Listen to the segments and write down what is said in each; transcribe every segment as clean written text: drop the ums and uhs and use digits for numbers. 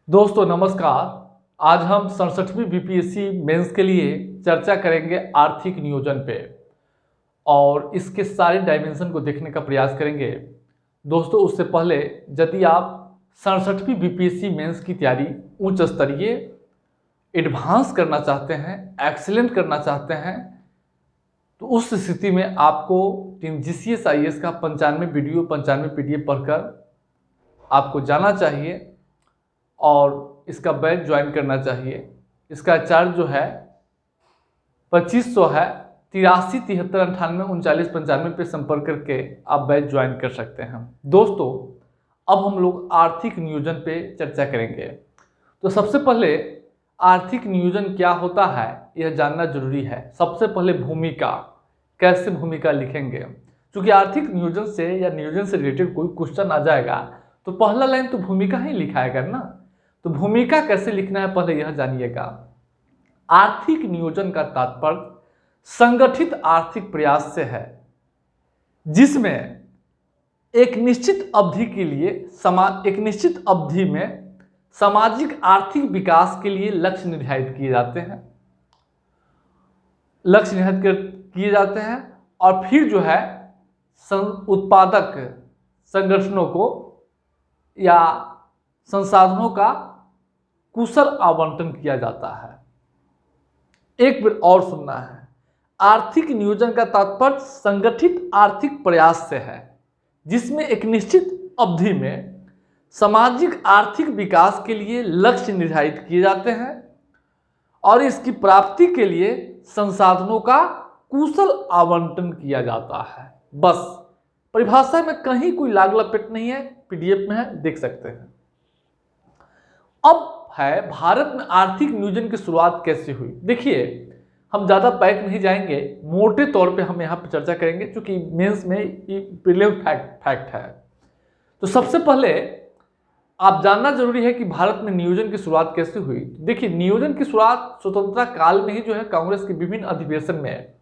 दोस्तों नमस्कार। आज हम 67वीं बीपीएससी मेंस के लिए चर्चा करेंगे आर्थिक नियोजन पे और इसके सारे डायमेंशन को देखने का प्रयास करेंगे। दोस्तों उससे पहले यदि आप 67वीं बीपीएससी मेंस की तैयारी उच्च स्तरीय एडवांस करना चाहते हैं, एक्सीलेंट करना चाहते हैं, तो उस स्थिति में आपको टीम जीसीएस आईएएस का 95 वीडियो 95 पीडीएफ पढ़कर आपको जाना चाहिए और इसका बैच ज्वाइन करना चाहिए। इसका चार्ज जो है 2500 है। 83 73 98 39 95 पे संपर्क करके आप बैच ज्वाइन कर सकते हैं। दोस्तों अब हम लोग आर्थिक नियोजन पे चर्चा करेंगे। तो सबसे पहले आर्थिक नियोजन क्या होता है यह जानना जरूरी है। सबसे पहले भूमिका, कैसे भूमिका लिखेंगे, क्योंकि आर्थिक नियोजन से या नियोजन से रिलेटेड कोई क्वेश्चन आ जाएगा तो पहला लाइन तो भूमिका ही लिखाएगा ना। तो भूमिका कैसे लिखना है पहले यह जानिएगा। आर्थिक नियोजन का तात्पर्य संगठित आर्थिक प्रयास से है, जिसमें एक निश्चित अवधि के लिए एक निश्चित अवधि में सामाजिक आर्थिक विकास के लिए लक्ष्य निर्धारित किए जाते हैं। और फिर जो है उत्पादक संगठनों को या संसाधनों का कुशल आवंटन किया जाता है। एक बार और सुनना है। आर्थिक नियोजन का तात्पर्य संगठित आर्थिक प्रयास से है, जिसमें एक निश्चित अवधि में सामाजिक आर्थिक विकास के लिए लक्ष्य निर्धारित किए जाते हैं और इसकी प्राप्ति के लिए संसाधनों का कुशल आवंटन किया जाता है। बस परिभाषा में कहीं कोई लाग लपेट नहीं है, पीडीएफ में है, देख सकते हैं। अब है भारत में आर्थिक नियोजन की शुरुआत कैसे हुई। देखिए हम ज़्यादा पैक नहीं जाएंगे, मोटे तौर पे हम यहाँ पर चर्चा करेंगे, क्योंकि मेंस में ये प्रीलिम फैक्ट है। तो सबसे पहले आप जानना जरूरी है कि भारत में नियोजन की शुरुआत कैसे हुई। देखिए नियोजन की शुरुआत स्वतंत्रता काल में ही जो है कांग्रेस के विभिन्न अधिवेशन में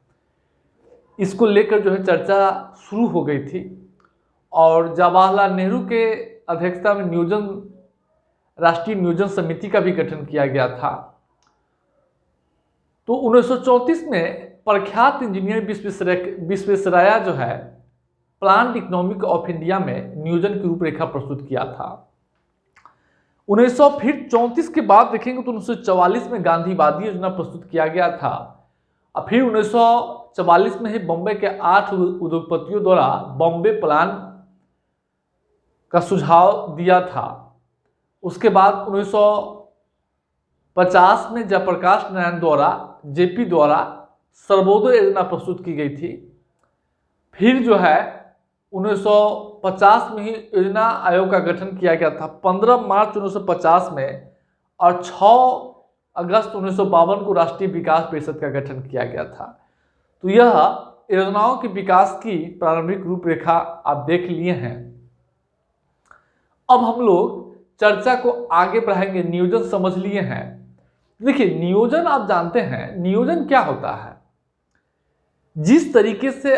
इसको लेकर जो है चर्चा शुरू हो गई थी और जवाहरलाल नेहरू के अध्यक्षता में राष्ट्रीय नियोजन समिति का भी गठन किया गया था। तो 1934 में प्रख्यात इंजीनियर विश्वेश्वरैया जो है प्लान्ड इकोनॉमिक ऑफ इंडिया में नियोजन की रूपरेखा प्रस्तुत किया था। 1934 के बाद देखेंगे तो 1944 में गांधीवादी योजना प्रस्तुत किया गया था और फिर 1944 में ही बॉम्बे के 8 उद्योगपतियों द्वारा बॉम्बे प्लान का सुझाव दिया था। उसके बाद 1950 में जयप्रकाश नारायण द्वारा जेपी द्वारा सर्वोदय योजना प्रस्तुत की गई थी। फिर जो है 1950 में ही योजना आयोग का गठन किया गया था 15 मार्च 1950 में और 6 अगस्त 1952 को राष्ट्रीय विकास परिषद का गठन किया गया था। तो यह योजनाओं के विकास की प्रारंभिक रूपरेखा आप देख लिए हैं। अब हम लोग चर्चा को आगे बढ़ाएंगे। नियोजन समझ लिए हैं। देखिए नियोजन आप जानते हैं, नियोजन क्या होता है। जिस तरीके से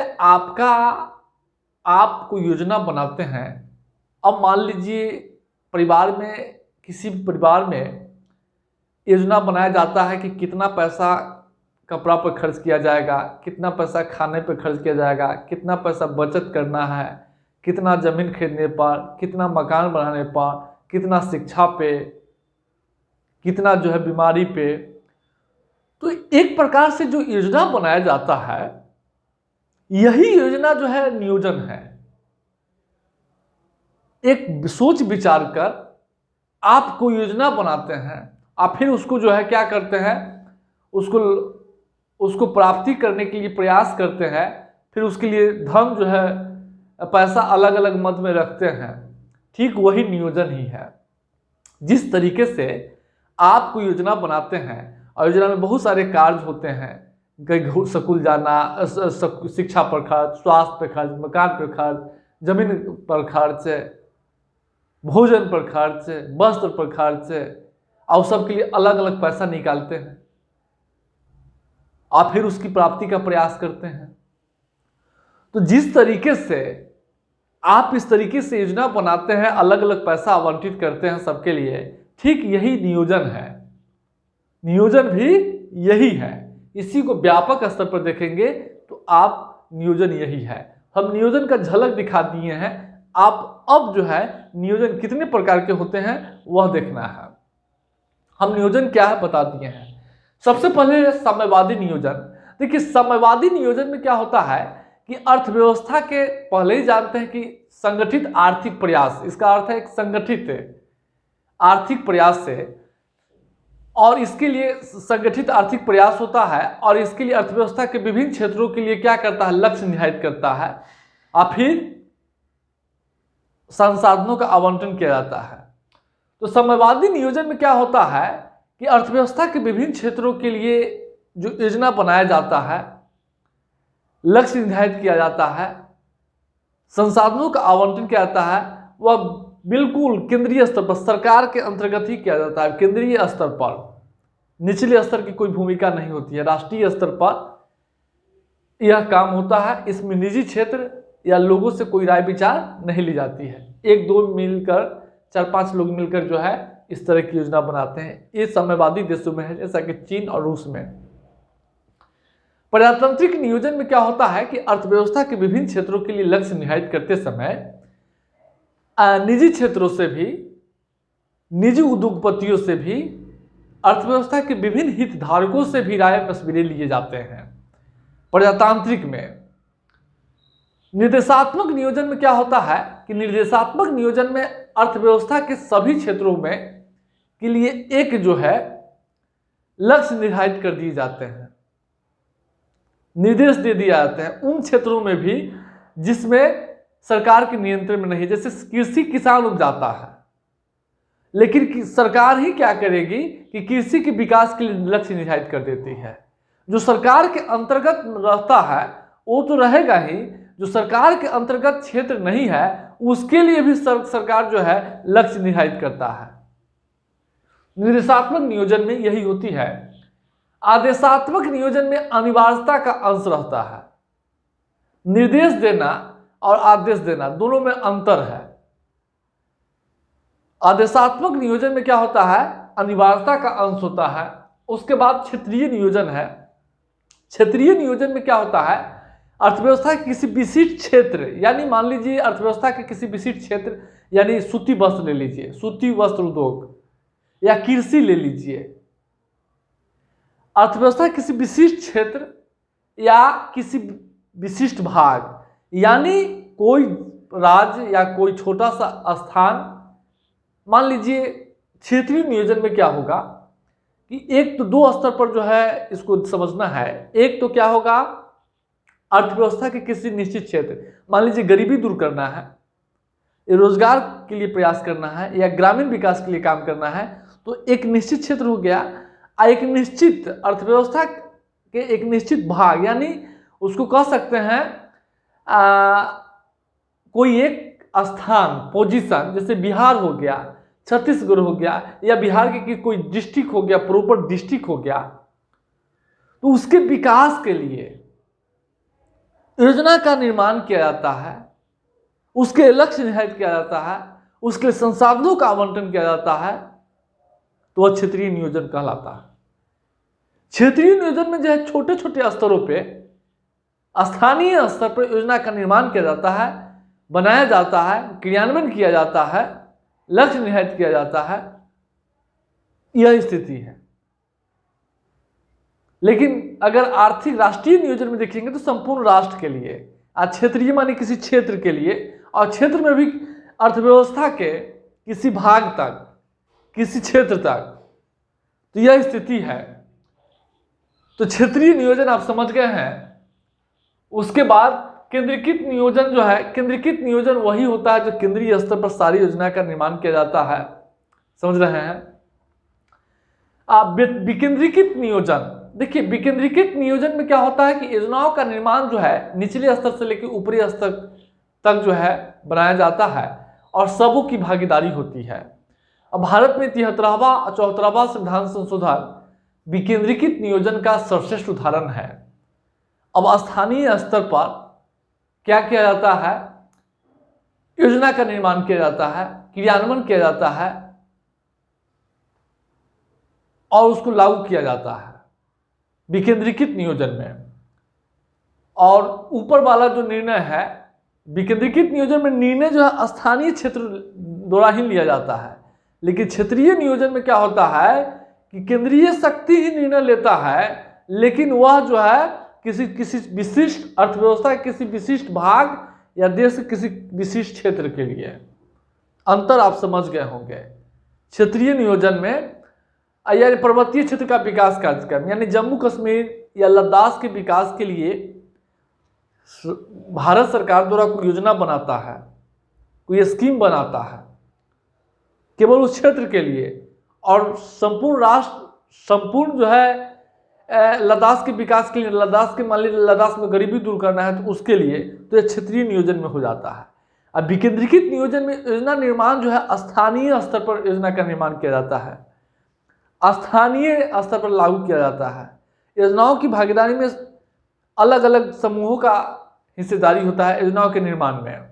आपको योजना बनाते हैं। अब मान लीजिए किसी भी परिवार में योजना बनाया जाता है कि कितना पैसा कपड़ा पर खर्च किया जाएगा, कितना पैसा खाने पर खर्च किया जाएगा, कितना पैसा बचत करना है, कितना जमीन खरीदने पर, कितना मकान बनाने पर, कितना शिक्षा पे, कितना जो है बीमारी पे। तो एक प्रकार से जो योजना बनाया जाता है यही योजना जो है नियोजन है। एक सोच विचार कर आप कोई योजना बनाते हैं, आप फिर उसको जो है क्या करते हैं, उसको प्राप्ति करने के लिए प्रयास करते हैं, फिर उसके लिए धन जो है पैसा अलग अलग मद में रखते हैं। ठीक वही नियोजन ही है। जिस तरीके से आप कोई योजना बनाते हैं और योजना में बहुत सारे कार्य होते हैं, कहीं स्कूल जाना, शिक्षा पर खर्च, स्वास्थ्य पर खर्च, मकान पर खर्च, जमीन पर खर्च, भोजन पर खर्च, वस्त्र पर खर्च, और सबके लिए अलग अलग पैसा निकालते हैं और फिर उसकी प्राप्ति का प्रयास करते हैं। तो जिस तरीके से आप इस तरीके से योजना बनाते हैं, अलग अलग पैसा आवंटित करते हैं सबके लिए, ठीक यही नियोजन है, नियोजन भी यही है। इसी को व्यापक स्तर पर देखेंगे तो आप नियोजन यही है। हम नियोजन का झलक दिखा दिए हैं, आप अब जो है नियोजन कितने प्रकार के होते हैं वह देखना है। हम नियोजन क्या है बता दिए हैं। सबसे पहले साम्यवादी नियोजन। देखिए साम्यवादी नियोजन में क्या होता है कि अर्थव्यवस्था के पहले ही जानते हैं कि संगठित आर्थिक प्रयास, इसका अर्थ है एक संगठित आर्थिक प्रयास से, और इसके लिए संगठित आर्थिक प्रयास होता है और इसके लिए अर्थव्यवस्था के विभिन्न क्षेत्रों के लिए क्या करता है, लक्ष्य निर्धारित करता है और फिर संसाधनों का आवंटन किया जाता है। तो साम्यवादी नियोजन में क्या होता है कि अर्थव्यवस्था के विभिन्न क्षेत्रों के लिए जो योजना बनाया जाता है, लक्ष्य निर्धारित किया जाता है, संसाधनों का आवंटन किया जाता है, वह बिल्कुल केंद्रीय स्तर पर सरकार के अंतर्गत ही किया जाता है। केंद्रीय स्तर पर, निचले स्तर की कोई भूमिका नहीं होती है। राष्ट्रीय स्तर पर यह काम होता है। इसमें निजी क्षेत्र या लोगों से कोई राय विचार नहीं ली जाती है। एक दो मिलकर, 4-5 लोग मिलकर जो है इस तरह की योजना बनाते हैं। ये साम्यवादी देशों में है, जैसा कि चीन और रूस में। प्रजातांत्रिक नियोजन में क्या होता है कि अर्थव्यवस्था के विभिन्न क्षेत्रों के लिए लक्ष्य निर्धारित करते समय निजी क्षेत्रों से भी, निजी उद्योगपतियों से भी, अर्थव्यवस्था के विभिन्न हितधारकों से भी राय मशविरे लिए जाते हैं। प्रजातांत्रिक में निर्देशात्मक नियोजन में क्या होता है कि निर्देशात्मक नियोजन में अर्थव्यवस्था के सभी क्षेत्रों में के लिए एक जो है लक्ष्य निर्धारित कर दिए जाते हैं, निर्देश दे दिए जाते हैं उन क्षेत्रों में भी जिसमें सरकार के नियंत्रण में नहीं। जैसे कृषि किसान उपजाता है, लेकिन सरकार ही क्या करेगी कि कृषि के विकास के लिए लक्ष्य निर्धारित कर देती है। जो सरकार के अंतर्गत रहता है वो तो रहेगा ही, जो सरकार के अंतर्गत क्षेत्र नहीं है उसके लिए भी सरकार जो है लक्ष्य निर्धारित करता है। निर्देशात्मक नियोजन में यही होती है। आदेशात्मक नियोजन में अनिवार्यता का अंश रहता है। निर्देश देना और आदेश देना दोनों में अंतर है। आदेशात्मक नियोजन में क्या होता है, अनिवार्यता का अंश होता है। उसके बाद क्षेत्रीय नियोजन है। क्षेत्रीय नियोजन में क्या होता है, अर्थव्यवस्था के किसी विशिष्ट क्षेत्र, यानी मान लीजिए अर्थव्यवस्था के किसी विशिष्ट क्षेत्र, यानी सूती वस्त्र ले लीजिए, सूती वस्त्र उद्योग, या कृषि ले लीजिए। अर्थव्यवस्था किसी विशिष्ट क्षेत्र या किसी विशिष्ट भाग, यानी कोई राज्य या कोई छोटा सा स्थान। मान लीजिए क्षेत्रीय नियोजन में क्या होगा कि एक तो दो स्तर पर जो है इसको समझना है। एक तो क्या होगा, अर्थव्यवस्था के किसी निश्चित क्षेत्र, मान लीजिए गरीबी दूर करना है, रोजगार के लिए प्रयास करना है, या ग्रामीण विकास के लिए काम करना है, तो एक निश्चित क्षेत्र हो गया। एक निश्चित अर्थव्यवस्था के एक निश्चित भाग, यानी उसको कह सकते हैं कोई एक स्थान, पोजीशन, जैसे बिहार हो गया, छत्तीसगढ़ हो गया, या बिहार के कोई डिस्ट्रिक्ट हो गया, प्रॉपर डिस्ट्रिक्ट हो गया, तो उसके विकास के लिए योजना का निर्माण किया जाता है, उसके लक्ष्य निर्धारित किया जाता है, उसके संसाधनों का आवंटन किया जाता है, तो वह क्षेत्रीय नियोजन कहलाता है। क्षेत्रीय नियोजन में जो है छोटे छोटे स्तरों पे, स्थानीय स्तर पर योजना का निर्माण किया जाता है, बनाया जाता है, क्रियान्वयन किया जाता है, लक्ष्य निर्धारित किया जाता है। यह स्थिति है। लेकिन अगर आर्थिक राष्ट्रीय नियोजन में देखेंगे तो संपूर्ण राष्ट्र के लिए, क्षेत्रीय माने किसी क्षेत्र के लिए, और क्षेत्र में भी अर्थव्यवस्था के किसी भाग तक, किसी क्षेत्र तक, तो यह स्थिति है। तो क्षेत्रीय नियोजन आप समझ गए हैं। उसके बाद केंद्रीकृत नियोजन जो है, केंद्रीकृत नियोजन वही होता है जो केंद्रीय स्तर पर सारी योजना का निर्माण किया जाता है। समझ रहे हैं। विकेंद्रीकृत नियोजन, देखिए विकेंद्रीकृत नियोजन में क्या होता है कि योजनाओं का निर्माण जो है निचले स्तर से लेकर ऊपरी स्तर तक जो है बनाया जाता है और सबों की भागीदारी होती है। अब भारत में 73वां और 74वां संविधान संशोधन विकेंद्रीकृत नियोजन का सर्वश्रेष्ठ उदाहरण है। अब स्थानीय स्तर पर क्या किया जाता है, योजना का निर्माण किया जाता है, क्रियान्वयन किया जाता है, और उसको लागू किया जाता है विकेंद्रीकृत नियोजन में। और ऊपर वाला जो निर्णय है विकेंद्रीकृत नियोजन में, निर्णय जो है स्थानीय क्षेत्र द्वारा ही लिया जाता है, लेकिन क्षेत्रीय नियोजन में क्या होता है कि केंद्रीय शक्ति ही निर्णय लेता है, लेकिन वह जो है किसी विशिष्ट अर्थव्यवस्था के किसी विशिष्ट भाग या देश के किसी विशिष्ट क्षेत्र के लिए। अंतर आप समझ गए होंगे। क्षेत्रीय नियोजन में यानी पर्वतीय क्षेत्र का विकास कार्यक्रम, यानी जम्मू कश्मीर या लद्दाख के विकास के लिए भारत सरकार द्वारा कोई योजना बनाता है, कोई स्कीम बनाता है केवल उस क्षेत्र के लिए, और संपूर्ण राष्ट्र, संपूर्ण जो है लद्दाख के विकास के लिए, लद्दाख के मान लीजिए लद्दाख में गरीबी दूर करना है तो उसके लिए, तो यह क्षेत्रीय नियोजन में हो जाता है। अब विकेंद्रीकृत नियोजन में योजना निर्माण जो है स्थानीय स्तर पर योजना का निर्माण किया जाता है, स्थानीय स्तर पर लागू किया जाता है। योजनाओं की भागीदारी में अलग अलग समूहों का हिस्सेदारी होता है योजनाओं के निर्माण में।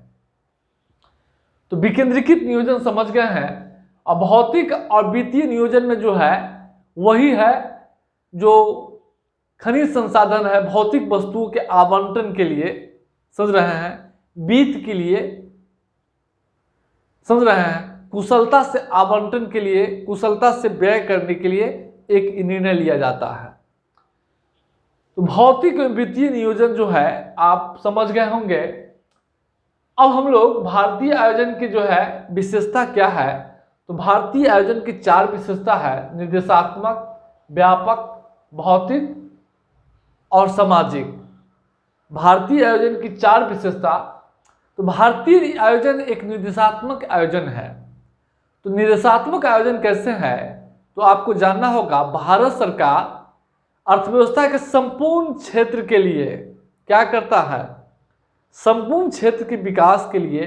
तो विकेंद्रीकृत नियोजन समझ गए हैं। और भौतिक और वित्तीय नियोजन में जो है वही है जो खनिज संसाधन है, भौतिक वस्तुओं के आवंटन के लिए, समझ रहे हैं, वित्त के लिए, समझ रहे हैं, कुशलता से आवंटन के लिए, कुशलता से व्यय करने के लिए एक निर्णय लिया जाता है। तो भौतिक वित्तीय नियोजन जो है आप समझ गए होंगे। अब हम लोग भारतीय आयोजन की जो है विशेषता क्या है, तो भारतीय आयोजन की 4 विशेषता है: निर्देशात्मक, व्यापक, भौतिक और सामाजिक। भारतीय आयोजन की 4 विशेषता। तो भारतीय आयोजन एक निर्देशात्मक आयोजन है। तो निर्देशात्मक आयोजन कैसे है, तो आपको जानना होगा। भारत सरकार अर्थव्यवस्था के संपूर्ण क्षेत्र के लिए क्या करता है, संपूर्ण क्षेत्र के विकास के लिए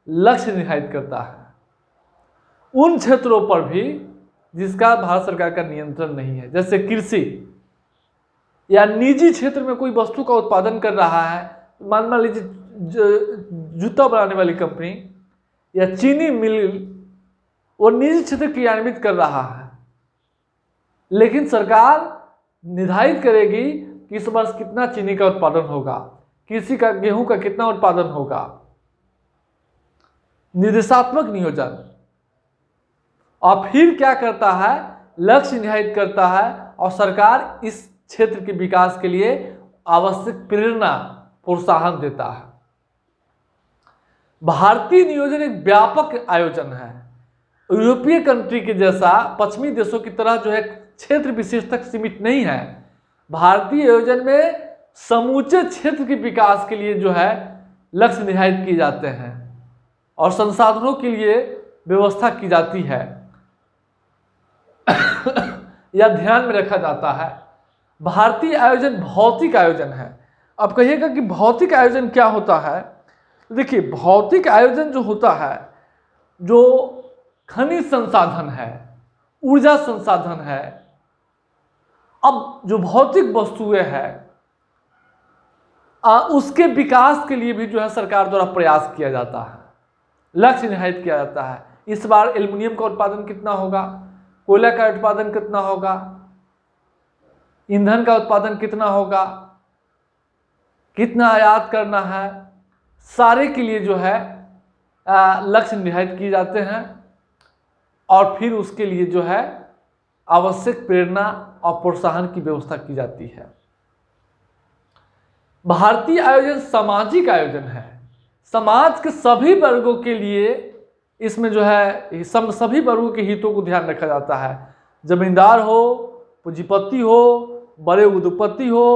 लक्ष्य निर्धारित करता है, उन क्षेत्रों पर भी जिसका भारत सरकार का नियंत्रण नहीं है। जैसे कृषि या निजी क्षेत्र में कोई वस्तु का उत्पादन कर रहा है, मान लीजिए जूता बनाने वाली कंपनी या चीनी मिल, वो निजी क्षेत्र क्रियान्वित कर रहा है, लेकिन सरकार निर्धारित करेगी कि इस वर्ष कितना चीनी का उत्पादन होगा, कृषि का, गेहूं का कितना उत्पादन होगा। निर्देशात्मक नियोजन। और फिर क्या करता है, लक्ष्य निर्धारित करता है और सरकार इस क्षेत्र के विकास के लिए आवश्यक प्रेरणा, प्रोत्साहन देता है। भारतीय नियोजन एक व्यापक आयोजन है। यूरोपीय कंट्री के जैसा पश्चिमी देशों की तरह जो है क्षेत्र विशेष तक सीमित नहीं है। भारतीय आयोजन में समूचे क्षेत्र के विकास के लिए जो है लक्ष्य निर्धारित किए जाते हैं और संसाधनों के लिए व्यवस्था की जाती है यह ध्यान में रखा जाता है। भारतीय आयोजन भौतिक आयोजन है। अब कहिएगा कि भौतिक आयोजन क्या होता है। देखिए, भौतिक आयोजन जो होता है, जो खनिज संसाधन है, ऊर्जा संसाधन है, अब जो भौतिक वस्तुएं हैं उसके विकास के लिए भी जो है सरकार द्वारा प्रयास किया जाता है, लक्ष्य निर्धारित किया जाता है। इस बार एल्युमिनियम का उत्पादन कितना होगा, कोयला का उत्पादन कितना होगा, ईंधन का उत्पादन कितना होगा, कितना आयात करना है, सारे के लिए जो है लक्ष्य निर्धारित किए जाते हैं और फिर उसके लिए जो है आवश्यक प्रेरणा और प्रोत्साहन की व्यवस्था की जाती है। भारतीय आयोजन सामाजिक आयोजन है। समाज के सभी वर्गों के लिए इसमें जो है सभी वर्गों के हितों को ध्यान रखा जाता है। जमींदार हो, पूंजीपति हो, बड़े उद्योगपति हो,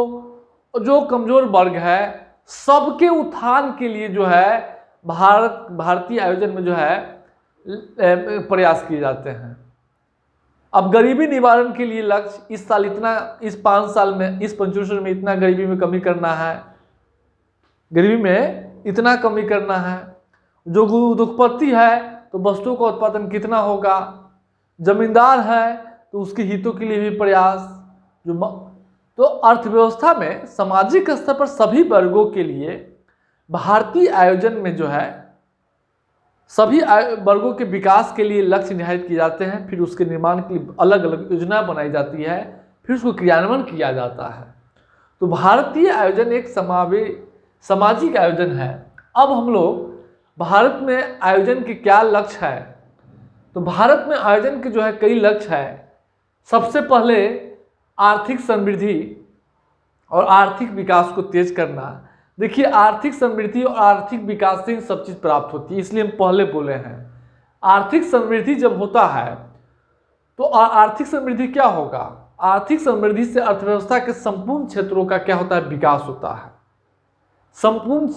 जो कमजोर वर्ग है, सबके उत्थान के लिए जो है भारतीय आयोजन में जो है प्रयास किए जाते हैं। अब गरीबी निवारण के लिए लक्ष्य, इस साल इतना, इस 5 साल में, इस पंचवर्ष में इतना गरीबी में कमी करना है, गरीबी में इतना कमी करना है। जो उद्योगपति है तो वस्तुओं का उत्पादन कितना होगा, जमींदार है तो उसके हितों के लिए भी प्रयास। तो अर्थव्यवस्था में सामाजिक स्तर पर सभी वर्गों के लिए भारतीय आयोजन में जो है सभी वर्गों के विकास के लिए लक्ष्य निर्धारित किए जाते हैं, फिर उसके निर्माण के लिए अलग अलग योजना बनाई जाती है, फिर उसको क्रियान्वयन किया जाता है। तो भारतीय आयोजन एक सामाजिक आयोजन है। अब हम लोग भारत में आयोजन के क्या लक्ष्य है, तो भारत में आयोजन के जो है कई लक्ष्य है। सबसे पहले आर्थिक समृद्धि और आर्थिक विकास को तेज करना। देखिए, आर्थिक समृद्धि और आर्थिक विकास से सब चीज़ प्राप्त होती है, इसलिए हम पहले बोले हैं। आर्थिक समृद्धि जब होता है तो आर्थिक समृद्धि क्या होगा, आर्थिक समृद्धि से अर्थव्यवस्था के संपूर्ण क्षेत्रों का क्या होता है, विकास होता है। संपूर्ण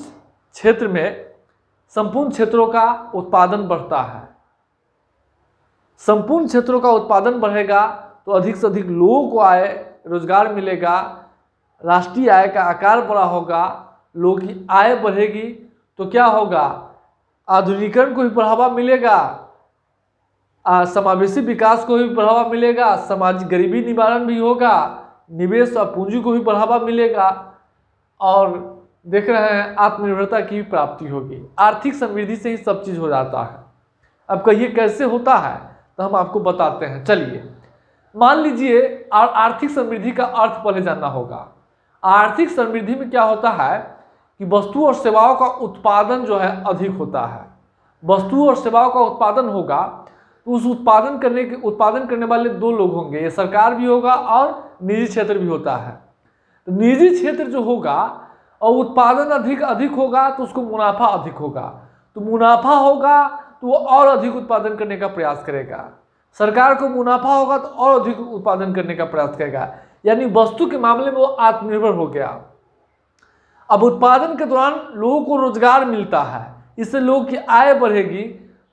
क्षेत्रों का उत्पादन बढ़ता है। संपूर्ण क्षेत्रों का उत्पादन बढ़ेगा तो अधिक से अधिक लोगों को आय रोजगार मिलेगा, राष्ट्रीय आय का आकार बड़ा होगा, लोगों की आय बढ़ेगी तो क्या होगा, आधुनिकीकरण को भी बढ़ावा मिलेगा, समावेशी विकास को भी बढ़ावा मिलेगा, सामाजिक गरीबी निवारण भी होगा, निवेश और पूंजी को भी बढ़ावा मिलेगा और देख रहे हैं आत्मनिर्भरता की भी प्राप्ति होगी। आर्थिक समृद्धि से ही सब चीज़ हो जाता है। अब कहिए कैसे होता है, तो हम आपको बताते हैं। चलिए मान लीजिए आर्थिक समृद्धि का अर्थ पहले जानना होगा। आर्थिक समृद्धि में क्या होता है कि वस्तु और सेवाओं का उत्पादन जो है अधिक होता है। वस्तु और सेवाओं का उत्पादन होगा तो उस उत्पादन करने वाले दो लोग होंगे, ये सरकार भी होगा और निजी क्षेत्र भी होता है। तो निजी क्षेत्र जो होगा और उत्पादन अधिक होगा तो उसको मुनाफा अधिक होगा, तो मुनाफा होगा तो वो और अधिक उत्पादन करने का प्रयास करेगा। सरकार को मुनाफा होगा तो और अधिक उत्पादन करने का प्रयास करेगा, यानी वस्तु के मामले में वो आत्मनिर्भर हो गया। अब उत्पादन के दौरान लोगों को रोजगार मिलता है, इससे लोगों की आय बढ़ेगी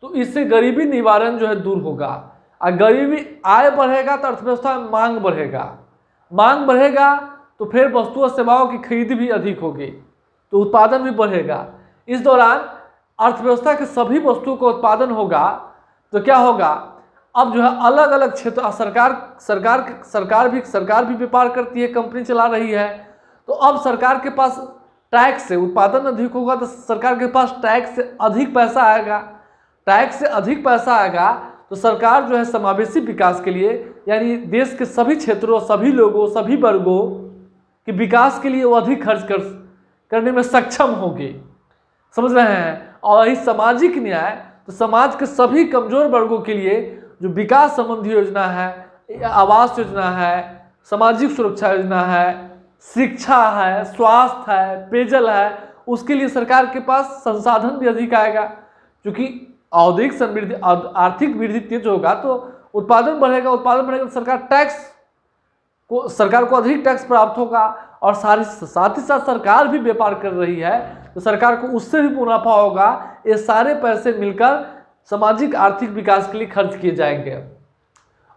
तो इससे गरीबी निवारण जो है दूर होगा। और गरीबी आय बढ़ेगा तो अर्थव्यवस्था में मांग बढ़ेगा तो फिर वस्तु और सेवाओं की खरीद भी अधिक होगी तो उत्पादन भी बढ़ेगा। इस दौरान अर्थव्यवस्था के सभी वस्तुओं का उत्पादन होगा तो क्या होगा, अब जो है अलग अलग क्षेत्र सरकार भी व्यापार करती है, कंपनी चला रही है, तो अब सरकार के पास टैक्स से उत्पादन अधिक होगा तो सरकार के पास टैक्स से अधिक पैसा आएगा तो सरकार जो है समावेशी विकास के लिए, यानी देश के सभी क्षेत्रों, सभी लोगों, सभी वर्गों के विकास के लिए वो अधिक खर्च करने में सक्षम होगी। समझ रहे हैं। और यही सामाजिक न्याय, तो समाज के सभी कमजोर वर्गों के लिए जो विकास संबंधी योजना है, आवास योजना है, सामाजिक सुरक्षा योजना है, शिक्षा है, स्वास्थ्य है, पेयजल है, उसके लिए सरकार के पास संसाधन भी अधिक आएगा। क्योंकि औद्योगिक समृद्धि, आर्थिक वृद्धि तेज होगा तो उत्पादन बढ़ेगा तो सरकार को अधिक टैक्स प्राप्त होगा। और साथ ही साथ सरकार भी व्यापार कर रही है तो सरकार को उससे भी मुनाफा होगा। ये सारे पैसे मिलकर सामाजिक आर्थिक विकास के लिए खर्च किए जाएंगे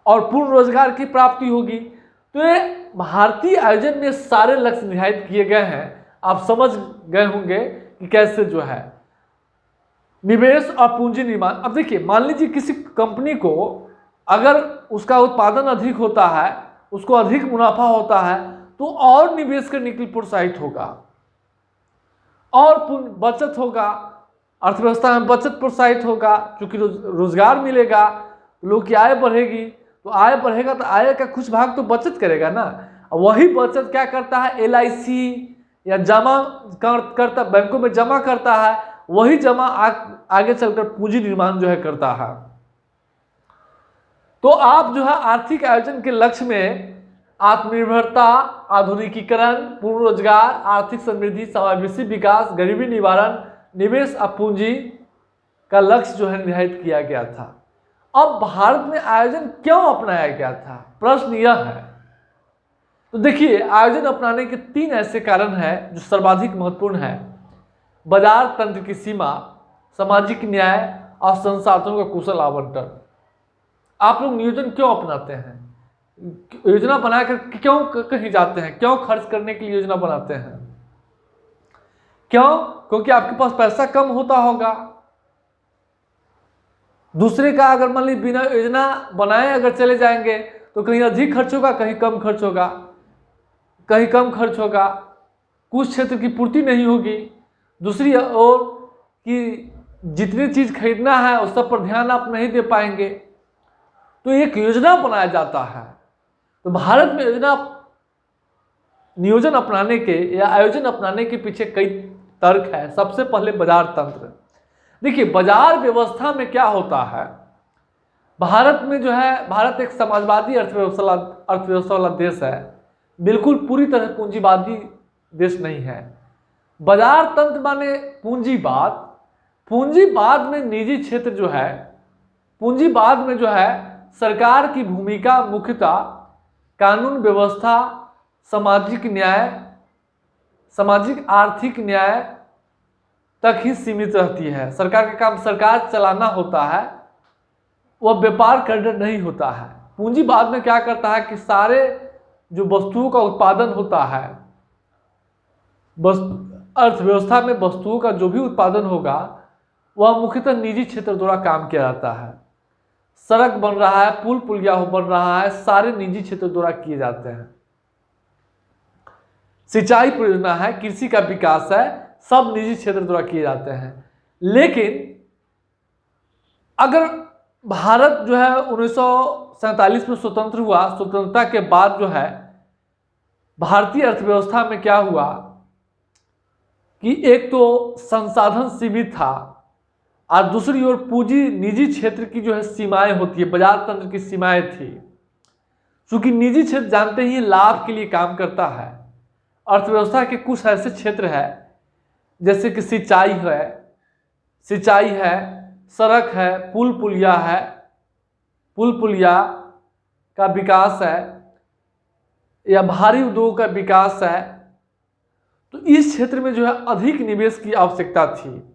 और पूर्ण रोजगार की प्राप्ति होगी। तो ये भारतीय आयोजन में सारे लक्ष्य निर्धारित किए गए हैं। आप समझ गए होंगे कि कैसे जो है निवेश और पूंजी निर्माण। अब देखिए, मान लीजिए किसी कंपनी को अगर उसका उत्पादन अधिक होता है, उसको अधिक मुनाफा होता है तो और निवेश करने के लिए प्रोत्साहित होगा और बचत होगा, अर्थव्यवस्था में बचत प्रोत्साहित होगा, क्योंकि रोजगार मिलेगा, लोग की आय बढ़ेगी, तो आय बढ़ेगा तो आय का कुछ भाग तो बचत करेगा ना। वही बचत क्या करता है, LIC या जमा करता, बैंकों में जमा करता है, वही जमा आगे चलकर पूंजी निर्माण जो है करता है। तो आप जो है आर्थिक आयोजन के लक्ष्य में आत्मनिर्भरता, आधुनिकीकरण, पूर्ण रोजगार, आर्थिक समृद्धि, समावेशी विकास, गरीबी निवारण, निवेश और पूंजी का लक्ष्य जो है निर्धारित किया गया था। अब भारत में आयोजन क्यों अपनाया गया था, प्रश्न यह है। तो देखिए, आयोजन अपनाने के 3 ऐसे कारण हैं जो सर्वाधिक महत्वपूर्ण है। बाजार तंत्र की सीमा, सामाजिक न्याय और संसाधनों का कुशल आवंटन। आप लोग नियोजन क्यों अपनाते हैं, योजना बनाकर क्यों कहीं जाते हैं, क्यों खर्च करने के लिए योजना बनाते हैं, क्यों? क्योंकि आपके पास पैसा कम होता होगा। दूसरे का अगर मान लीजिए बिना योजना बनाए अगर चले जाएंगे तो कहीं अधिक खर्च होगा, कहीं कम खर्च होगा, कुछ क्षेत्र की पूर्ति नहीं होगी। दूसरी ओर कि जितनी चीज खरीदना है उस सब पर ध्यान आप नहीं दे पाएंगे। तो एक योजना बनाया जाता है। तो भारत में योजना नियोजन अपनाने के या आयोजन अपनाने के पीछे कई तर्क है। सबसे पहले बाजार तंत्र। देखिए बाजार व्यवस्था में क्या होता है, भारत में जो है, भारत एक समाजवादी अर्थव्यवस्था वाला देश है, बिल्कुल पूरी तरह पूंजीवादी देश नहीं है। बाजार तंत्र माने पूंजीवाद। पूंजीवाद में निजी क्षेत्र जो है, पूंजीवाद में जो है सरकार की भूमिका मुख्यतः कानून व्यवस्था, सामाजिक न्याय, सामाजिक आर्थिक न्याय तक ही सीमित रहती है। सरकार का काम सरकार चलाना होता है, वह व्यापार करना नहीं होता है। पूंजीवाद में क्या करता है कि सारे जो वस्तुओं का उत्पादन होता है, अर्थव्यवस्था में वस्तुओं का जो भी उत्पादन होगा वह मुख्यतः निजी क्षेत्र द्वारा काम किया जाता है। सड़क बन रहा है, पुल पुलिया बन रहा है, सारे निजी क्षेत्र द्वारा किए जाते हैं। सिंचाई परियोजना है, कृषि का विकास है, सब निजी क्षेत्र द्वारा किए जाते हैं। लेकिन अगर भारत जो है 1947 में स्वतंत्र हुआ, स्वतंत्रता के बाद जो है भारतीय अर्थव्यवस्था में क्या हुआ कि एक तो संसाधन सीमित था और दूसरी ओर पूंजी निजी क्षेत्र की जो है सीमाएं होती है, बाजार तंत्र की सीमाएं थी। क्योंकि निजी क्षेत्र जानते ही लाभ के लिए काम करता है। अर्थव्यवस्था के कुछ ऐसे क्षेत्र है जैसे कि सिंचाई है, सड़क है, पुल पुलिया का विकास है या भारी उद्योग का विकास है। तो इस क्षेत्र में जो है अधिक निवेश की आवश्यकता थी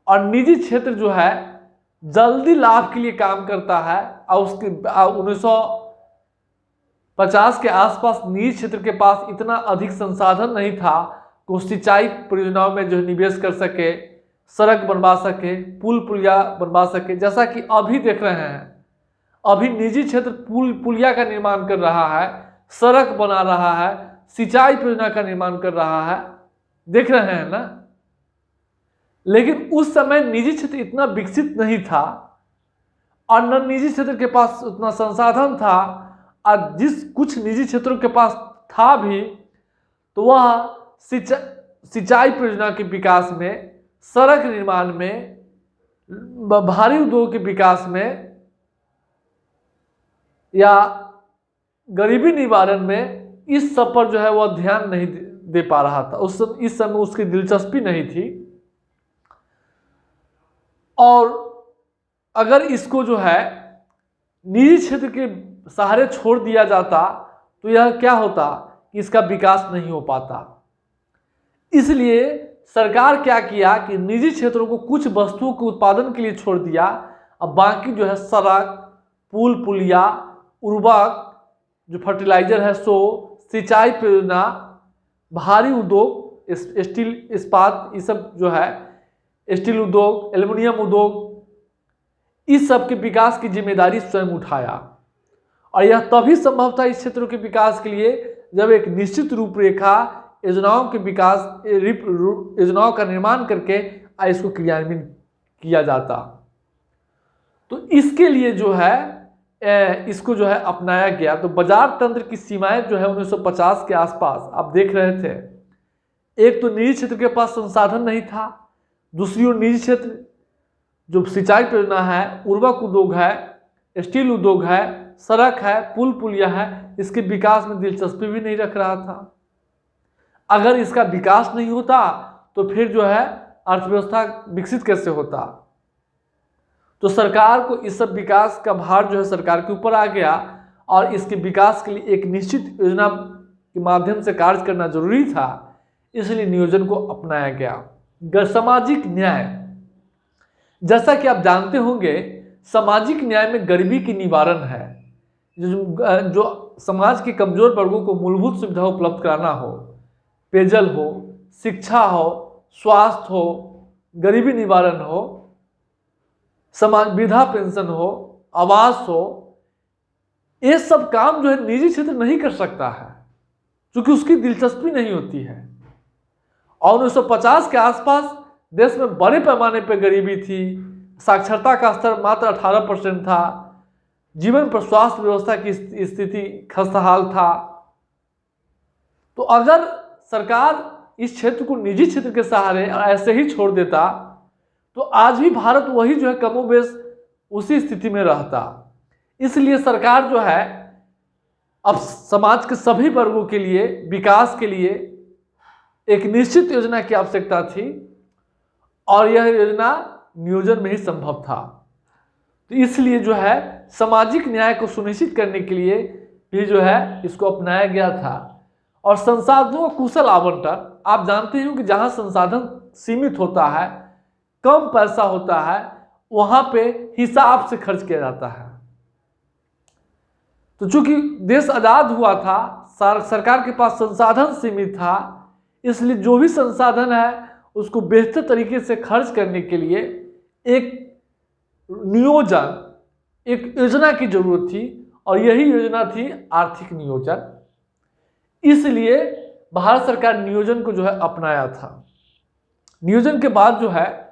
और निजी क्षेत्र जो है जल्दी लाभ के लिए काम करता है। और उसके 1950 के आसपास निजी क्षेत्र के पास इतना अधिक संसाधन नहीं था कि वो सिंचाई परियोजनाओं में जो निवेश कर सके, सड़क बनवा सके, पुल पुलिया बनवा सके। जैसा कि अभी देख रहे हैं, अभी निजी क्षेत्र पुल पुलिया का निर्माण कर रहा है, सड़क बना रहा है, सिंचाई परियोजना का निर्माण कर रहा है, देख रहे हैं ना। लेकिन उस समय निजी क्षेत्र इतना विकसित नहीं था और न निजी क्षेत्र के पास उतना संसाधन था, और जिस कुछ निजी क्षेत्रों के पास था भी तो वह सिंचाई परियोजना के विकास में, सड़क निर्माण में, भारी उद्योग के विकास में या गरीबी निवारण में, इस सब पर जो है वह ध्यान नहीं दे पा रहा था। इस समय उसकी दिलचस्पी नहीं थी। और अगर इसको जो है निजी क्षेत्र के सहारे छोड़ दिया जाता तो यह क्या होता कि इसका विकास नहीं हो पाता। इसलिए सरकार क्या किया कि निजी क्षेत्रों को कुछ वस्तुओं के उत्पादन के लिए छोड़ दिया, अब बाकी जो है सड़क, पुल पुलिया, उर्वरक जो फर्टिलाइजर है सो, सिंचाई परियोजना, भारी उद्योग, स्टील इस्पात, ये सब जो है स्टील उद्योग, एल्युमिनियम उद्योग, इस सब के विकास की जिम्मेदारी स्वयं उठाया। और यह तभी संभव था इस क्षेत्रों के विकास के लिए जब एक निश्चित रूपरेखा, योजनाओं के विकास, योजनाओं का निर्माण करके इसको क्रियान्वित किया जाता। तो इसके लिए जो है इसको जो है अपनाया गया। तो बाजार तंत्र की सीमाएं जो है 1950 के आसपास आप देख रहे थे, एक तो निजी क्षेत्र के पास संसाधन नहीं था, दूसरी ओर निजी क्षेत्र जो सिंचाई परियोजना है, उर्वरक उद्योग है, स्टील उद्योग है, सड़क है, पुल पुलिया है, इसके विकास में दिलचस्पी भी नहीं रख रहा था। अगर इसका विकास नहीं होता तो फिर जो है अर्थव्यवस्था विकसित कैसे होता। तो सरकार को इस सब विकास का भार जो है सरकार के ऊपर आ गया और इसके विकास के लिए एक निश्चित योजना के माध्यम से कार्य करना जरूरी था, इसलिए नियोजन को अपनाया गया। सामाजिक न्याय, जैसा कि आप जानते होंगे, सामाजिक न्याय में गरीबी की निवारण है। जो समाज के कमजोर वर्गों को मूलभूत सुविधा उपलब्ध कराना हो, पेयजल हो, शिक्षा हो, स्वास्थ्य हो, गरीबी निवारण हो, समाज वृद्धा पेंशन हो, आवास हो, ये सब काम जो है निजी क्षेत्र नहीं कर सकता है क्योंकि उसकी दिलचस्पी नहीं होती है। और 1950 के आसपास देश में बड़े पैमाने पर गरीबी थी, साक्षरता का स्तर मात्र 18% था, जीवन पर स्वास्थ्य व्यवस्था की स्थिति खस्ताहाल था। तो अगर सरकार इस क्षेत्र को निजी क्षेत्र के सहारे ऐसे ही छोड़ देता तो आज भी भारत वही जो है कमोबेश उसी स्थिति में रहता। इसलिए सरकार जो है अब समाज के सभी वर्गों के लिए विकास के लिए एक निश्चित योजना की आवश्यकता थी और यह योजना नियोजन में ही संभव था। तो इसलिए जो है सामाजिक न्याय को सुनिश्चित करने के लिए भी जो है इसको अपनाया गया था। और संसाधनों का कुशल आवंटन, आप जानते हो कि जहां संसाधन सीमित होता है, कम पैसा होता है, वहां पे हिसाब से खर्च किया जाता है। तो चूंकि देश आजाद हुआ था, सरकार के पास संसाधन सीमित था, इसलिए जो भी संसाधन है उसको बेहतर तरीके से खर्च करने के लिए एक नियोजन, एक योजना की जरूरत थी और यही योजना थी आर्थिक नियोजन। इसलिए भारत सरकार नियोजन को जो है अपनाया था। नियोजन के बाद जो है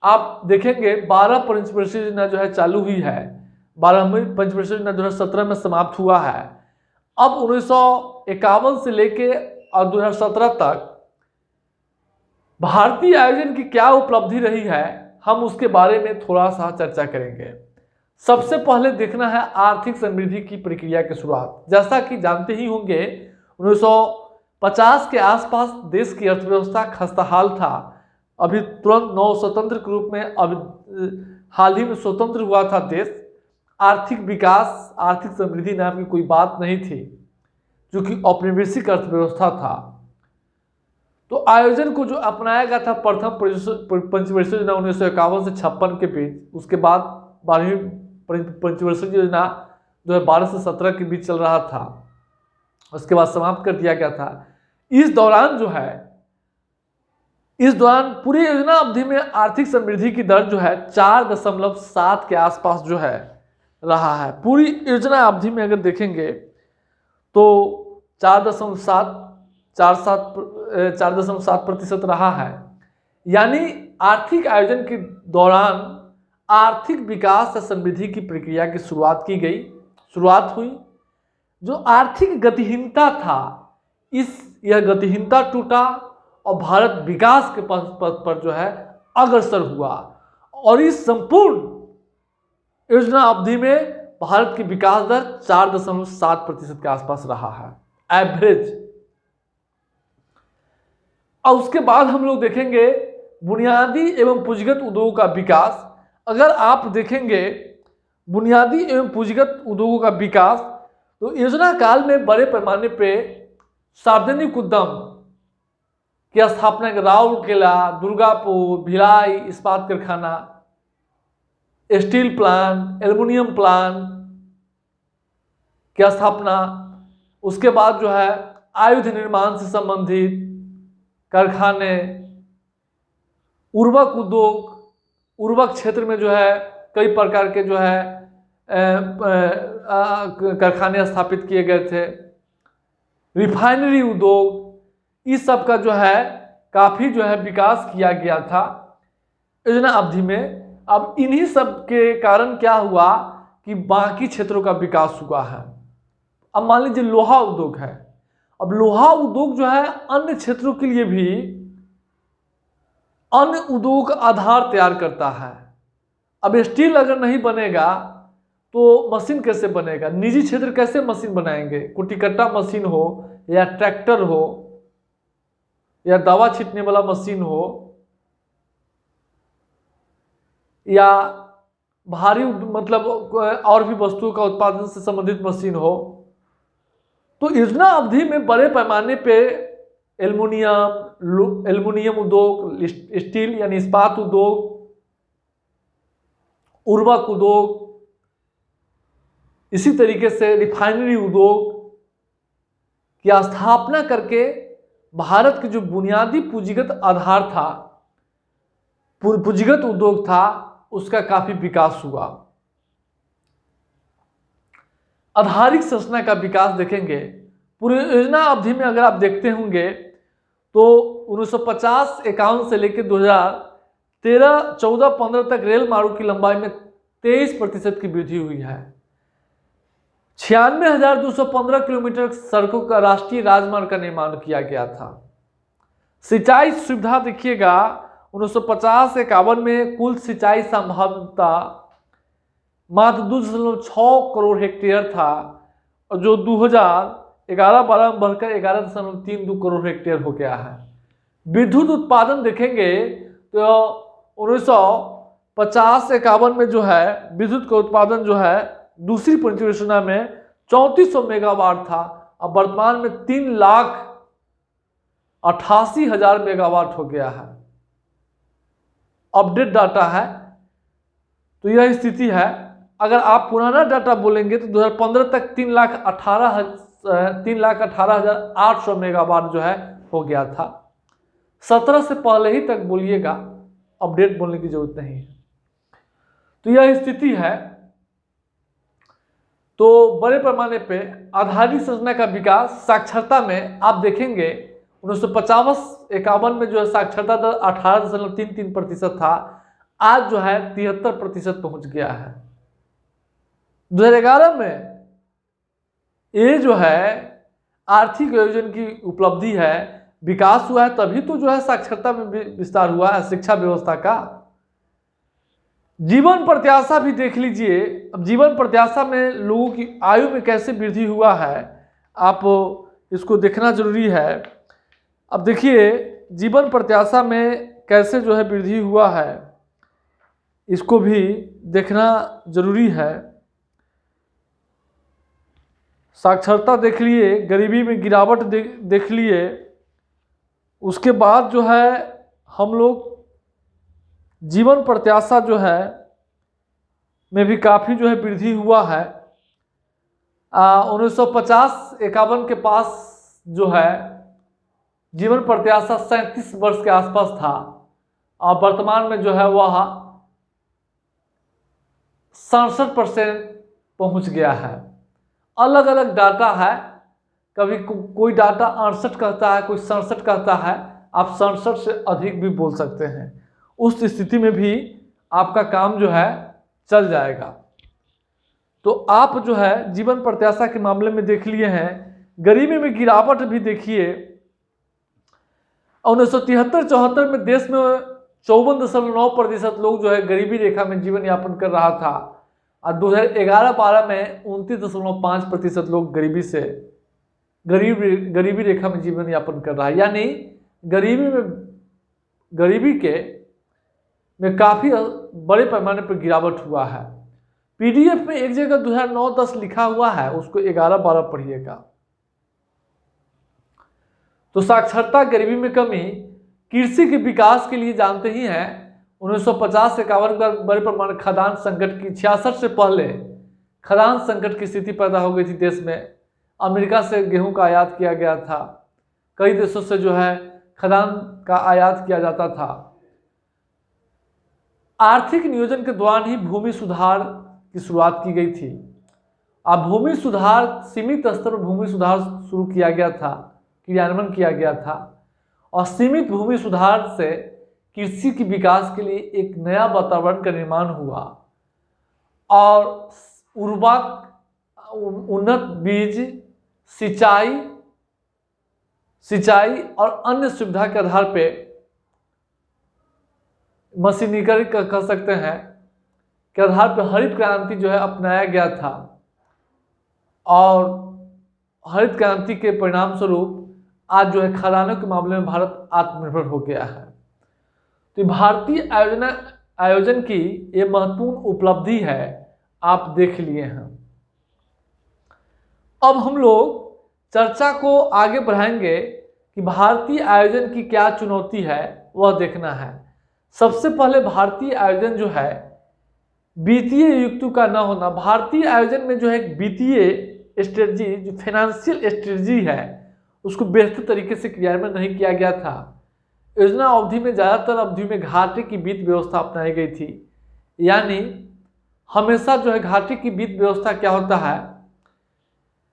आप देखेंगे 12 पंचवर्षीय योजना जो है चालू हुई है। 12वीं पंचवर्षीय योजना 2017 में समाप्त हुआ है। अब 1951 से लेके और 2017 तक भारतीय आयोजन की क्या उपलब्धि रही है, हम उसके बारे में थोड़ा सा चर्चा करेंगे। सबसे पहले देखना है आर्थिक समृद्धि की प्रक्रिया की शुरुआत। जैसा कि जानते ही होंगे 1950 के आसपास देश की अर्थव्यवस्था खस्ताहाल था। अभी तुरंत नव स्वतंत्र के रूप में अभी हाल ही में स्वतंत्र हुआ था देश। आर्थिक विकास, आर्थिक समृद्धि नाम की कोई बात नहीं थी, जो कि औपनिवेशिक अर्थव्यवस्था था। तो आयोजन को जो अपनाया गया था प्रथम पंचवर्षीय योजना 1951 से 56 के बीच, उसके बाद 12वीं पंचवर्षीय योजना जो है 12 से 17 के बीच चल रहा था, उसके बाद समाप्त कर दिया गया था। इस दौरान जो है पूरी योजना अवधि में आर्थिक समृद्धि की दर जो है 4.7 के आसपास जो है रहा है। पूरी योजना अवधि में अगर देखेंगे तो 4.7% रहा है। यानी आर्थिक आयोजन के दौरान आर्थिक विकास या समृद्धि की प्रक्रिया की शुरुआत हुई। जो आर्थिक गतिहीनता था, यह गतिहीनता टूटा और भारत विकास के पथ पर जो है अग्रसर हुआ। और इस संपूर्ण योजना अवधि में भारत की विकास दर 4.7% के आसपास रहा है, एवरेज। और उसके बाद हम लोग देखेंगे बुनियादी एवं पूंजीगत उद्योगों का विकास। अगर आप देखेंगे बुनियादी एवं पूंजीगत उद्योगों का विकास, तो योजना काल में बड़े पैमाने पे सार्वजनिक उद्यम की स्थापना, राउरकेला, दुर्गापुर, भिलाई इस्पात कारखाना, स्टील प्लांट, एल्युमिनियम प्लांट की स्थापना, उसके बाद जो है आयुध निर्माण से संबंधित कारखाने, उर्वरक उद्योग, उर्वरक क्षेत्र में जो है कई प्रकार के जो है कारखाने स्थापित किए गए थे, रिफाइनरी उद्योग, इस सब का जो है काफी जो है विकास किया गया था योजना अवधि में। अब इन्हीं सब के कारण क्या हुआ कि बाकी क्षेत्रों का विकास हुआ है। अब मान लीजिए लोहा उद्योग है। अब लोहा उद्योग जो है अन्य क्षेत्रों के लिए भी अन्य उद्योगों का आधार तैयार करता है। अब स्टील अगर नहीं बनेगा तो मशीन कैसे बनेगा? निजी क्षेत्र कैसे मशीन बनाएंगे? कुट्टी कट्टा मशीन हो या ट्रैक्टर हो या दवा छींटने वाला मशीन हो या भारी मतलब और भी वस्तुओं का उत्पादन से संबंधित मशीन हो, तो योजना अवधि में बड़े पैमाने पे एल्युमिनियम उद्योग, स्टील यानी इस्पात उद्योग, उर्वरक उद्योग, इसी तरीके से रिफाइनरी उद्योग की स्थापना करके भारत के जो बुनियादी पूंजीगत आधार था, पूंजीगत उद्योग था, उसका काफी विकास हुआ। आधारिक संरचना का विकास देखेंगे पूरी योजना अवधि में। अगर आप देखते होंगे तो 1950-51 से लेकर 2013-14-15 तक रेल मार्गों की लंबाई में 23% की वृद्धि हुई है। 96,215 किलोमीटर सड़कों का राष्ट्रीय राजमार्ग का निर्माण किया गया था। सिंचाई सुविधा देखिएगा, 1950-51 में कुल सिंचाई संभाव्यता मात्र 2.6 करोड़ हेक्टेयर था, और जो 2011-12 में बढ़कर 11.32 करोड़ हेक्टेयर हो गया है। विद्युत उत्पादन देखेंगे तो 1950-51 में जो है विद्युत का उत्पादन जो है दूसरी परियोजना में 3400 मेगावाट था, अब वर्तमान में 3,88,000 मेगावाट हो गया है। अपडेट डाटा है, तो यह स्थिति है। अगर आप पुराना डाटा बोलेंगे तो 2015 तक 3,18,800 मेगावाट जो है हो गया था। 17 से पहले ही तक बोलिएगा, अपडेट बोलने की जरूरत नहीं है। तो यह स्थिति है। तो बड़े पैमाने पे आधारिक संरचना का विकास, साक्षरता में आप देखेंगे 1950-51 में जो है साक्षरता दर 18.33% था, आज जो है 73% पहुंच गया है। 2011 में ये जो है आर्थिक आयोजन की उपलब्धि है, विकास हुआ है, तभी तो जो है साक्षरता में विस्तार हुआ है शिक्षा व्यवस्था का। जीवन प्रत्याशा भी देख लीजिए। अब जीवन प्रत्याशा में लोगों की आयु में कैसे वृद्धि हुआ है, आप इसको देखना जरूरी है। अब देखिए जीवन प्रत्याशा में कैसे जो है वृद्धि हुआ है, इसको भी देखना जरूरी है। साक्षरता देख लिए, गरीबी में गिरावट देख लिए, उसके बाद जो है हम लोग जीवन प्रत्याशा जो है में भी काफ़ी जो है वृद्धि हुआ है। 1950-51 के पास जो है जीवन प्रत्याशा 37 वर्ष के आसपास था, और वर्तमान में जो है वह 67% पहुंच गया है। अलग अलग डाटा है, कभी कोई डाटा 68 कहता है, कोई 67 कहता है, आप 67 से अधिक भी बोल सकते हैं। उस स्थिति में भी आपका काम जो है चल जाएगा। तो आप जो है जीवन प्रत्याशा के मामले में देख लिए हैं। गरीबी में गिरावट भी देखिए, 1973-74 में देश में 54.9% लोग जो है गरीबी रेखा में जीवन यापन कर रहा था, और 2011-12 में 29.5% लोग गरीबी रेखा में जीवन यापन कर रहा है। यानी गरीबी में काफ़ी बड़े पैमाने पर गिरावट हुआ है। पीडीएफ में एक जगह 2009-10 लिखा हुआ है, उसको 11-12 पढ़िएगा। तो साक्षरता, गरीबी में कमी, कृषि के विकास के लिए जानते ही हैं 1950-51 का बड़े पैमाने खदान संकट की 66 से पहले खदान संकट की स्थिति पैदा हो गई थी देश में। अमेरिका से गेहूं का आयात किया गया था, कई देशों से जो है खदान का आयात किया जाता था। आर्थिक नियोजन के दौरान ही भूमि सुधार की शुरुआत की गई थी। अब भूमि सुधार, सीमित स्तर पर भूमि सुधार शुरू किया गया था, क्रियान्वयन किया गया था, और सीमित भूमि सुधार से कृषि के विकास के लिए एक नया वातावरण का निर्माण हुआ, और उर्वरक, उन्नत बीज, सिंचाई और अन्य सुविधा के आधार पर मशीनीकरण कर सकते हैं के आधार पर हरित क्रांति जो है अपनाया गया था, और हरित क्रांति के परिणाम स्वरूप आज जो है खदानों के मामले में भारत आत्मनिर्भर हो गया है। तो भारतीय आयोजन की ये महत्वपूर्ण उपलब्धि है, आप देख लिए हैं। अब हम लोग चर्चा को आगे बढ़ाएंगे कि भारतीय आयोजन की क्या चुनौती है, वह देखना है। सबसे पहले भारतीय आयोजन जो है वित्तीय युक्ति का न होना। भारतीय आयोजन में जो है वित्तीय स्ट्रेटजी, जो फाइनेंशियल स्ट्रेटजी है, उसको बेहतर तरीके से क्रियान्वयन नहीं किया गया था। योजना अवधि में ज़्यादातर अवधि में घाटे की वित्त व्यवस्था अपनाई गई थी। यानी हमेशा जो है घाटे की वित्त व्यवस्था क्या होता है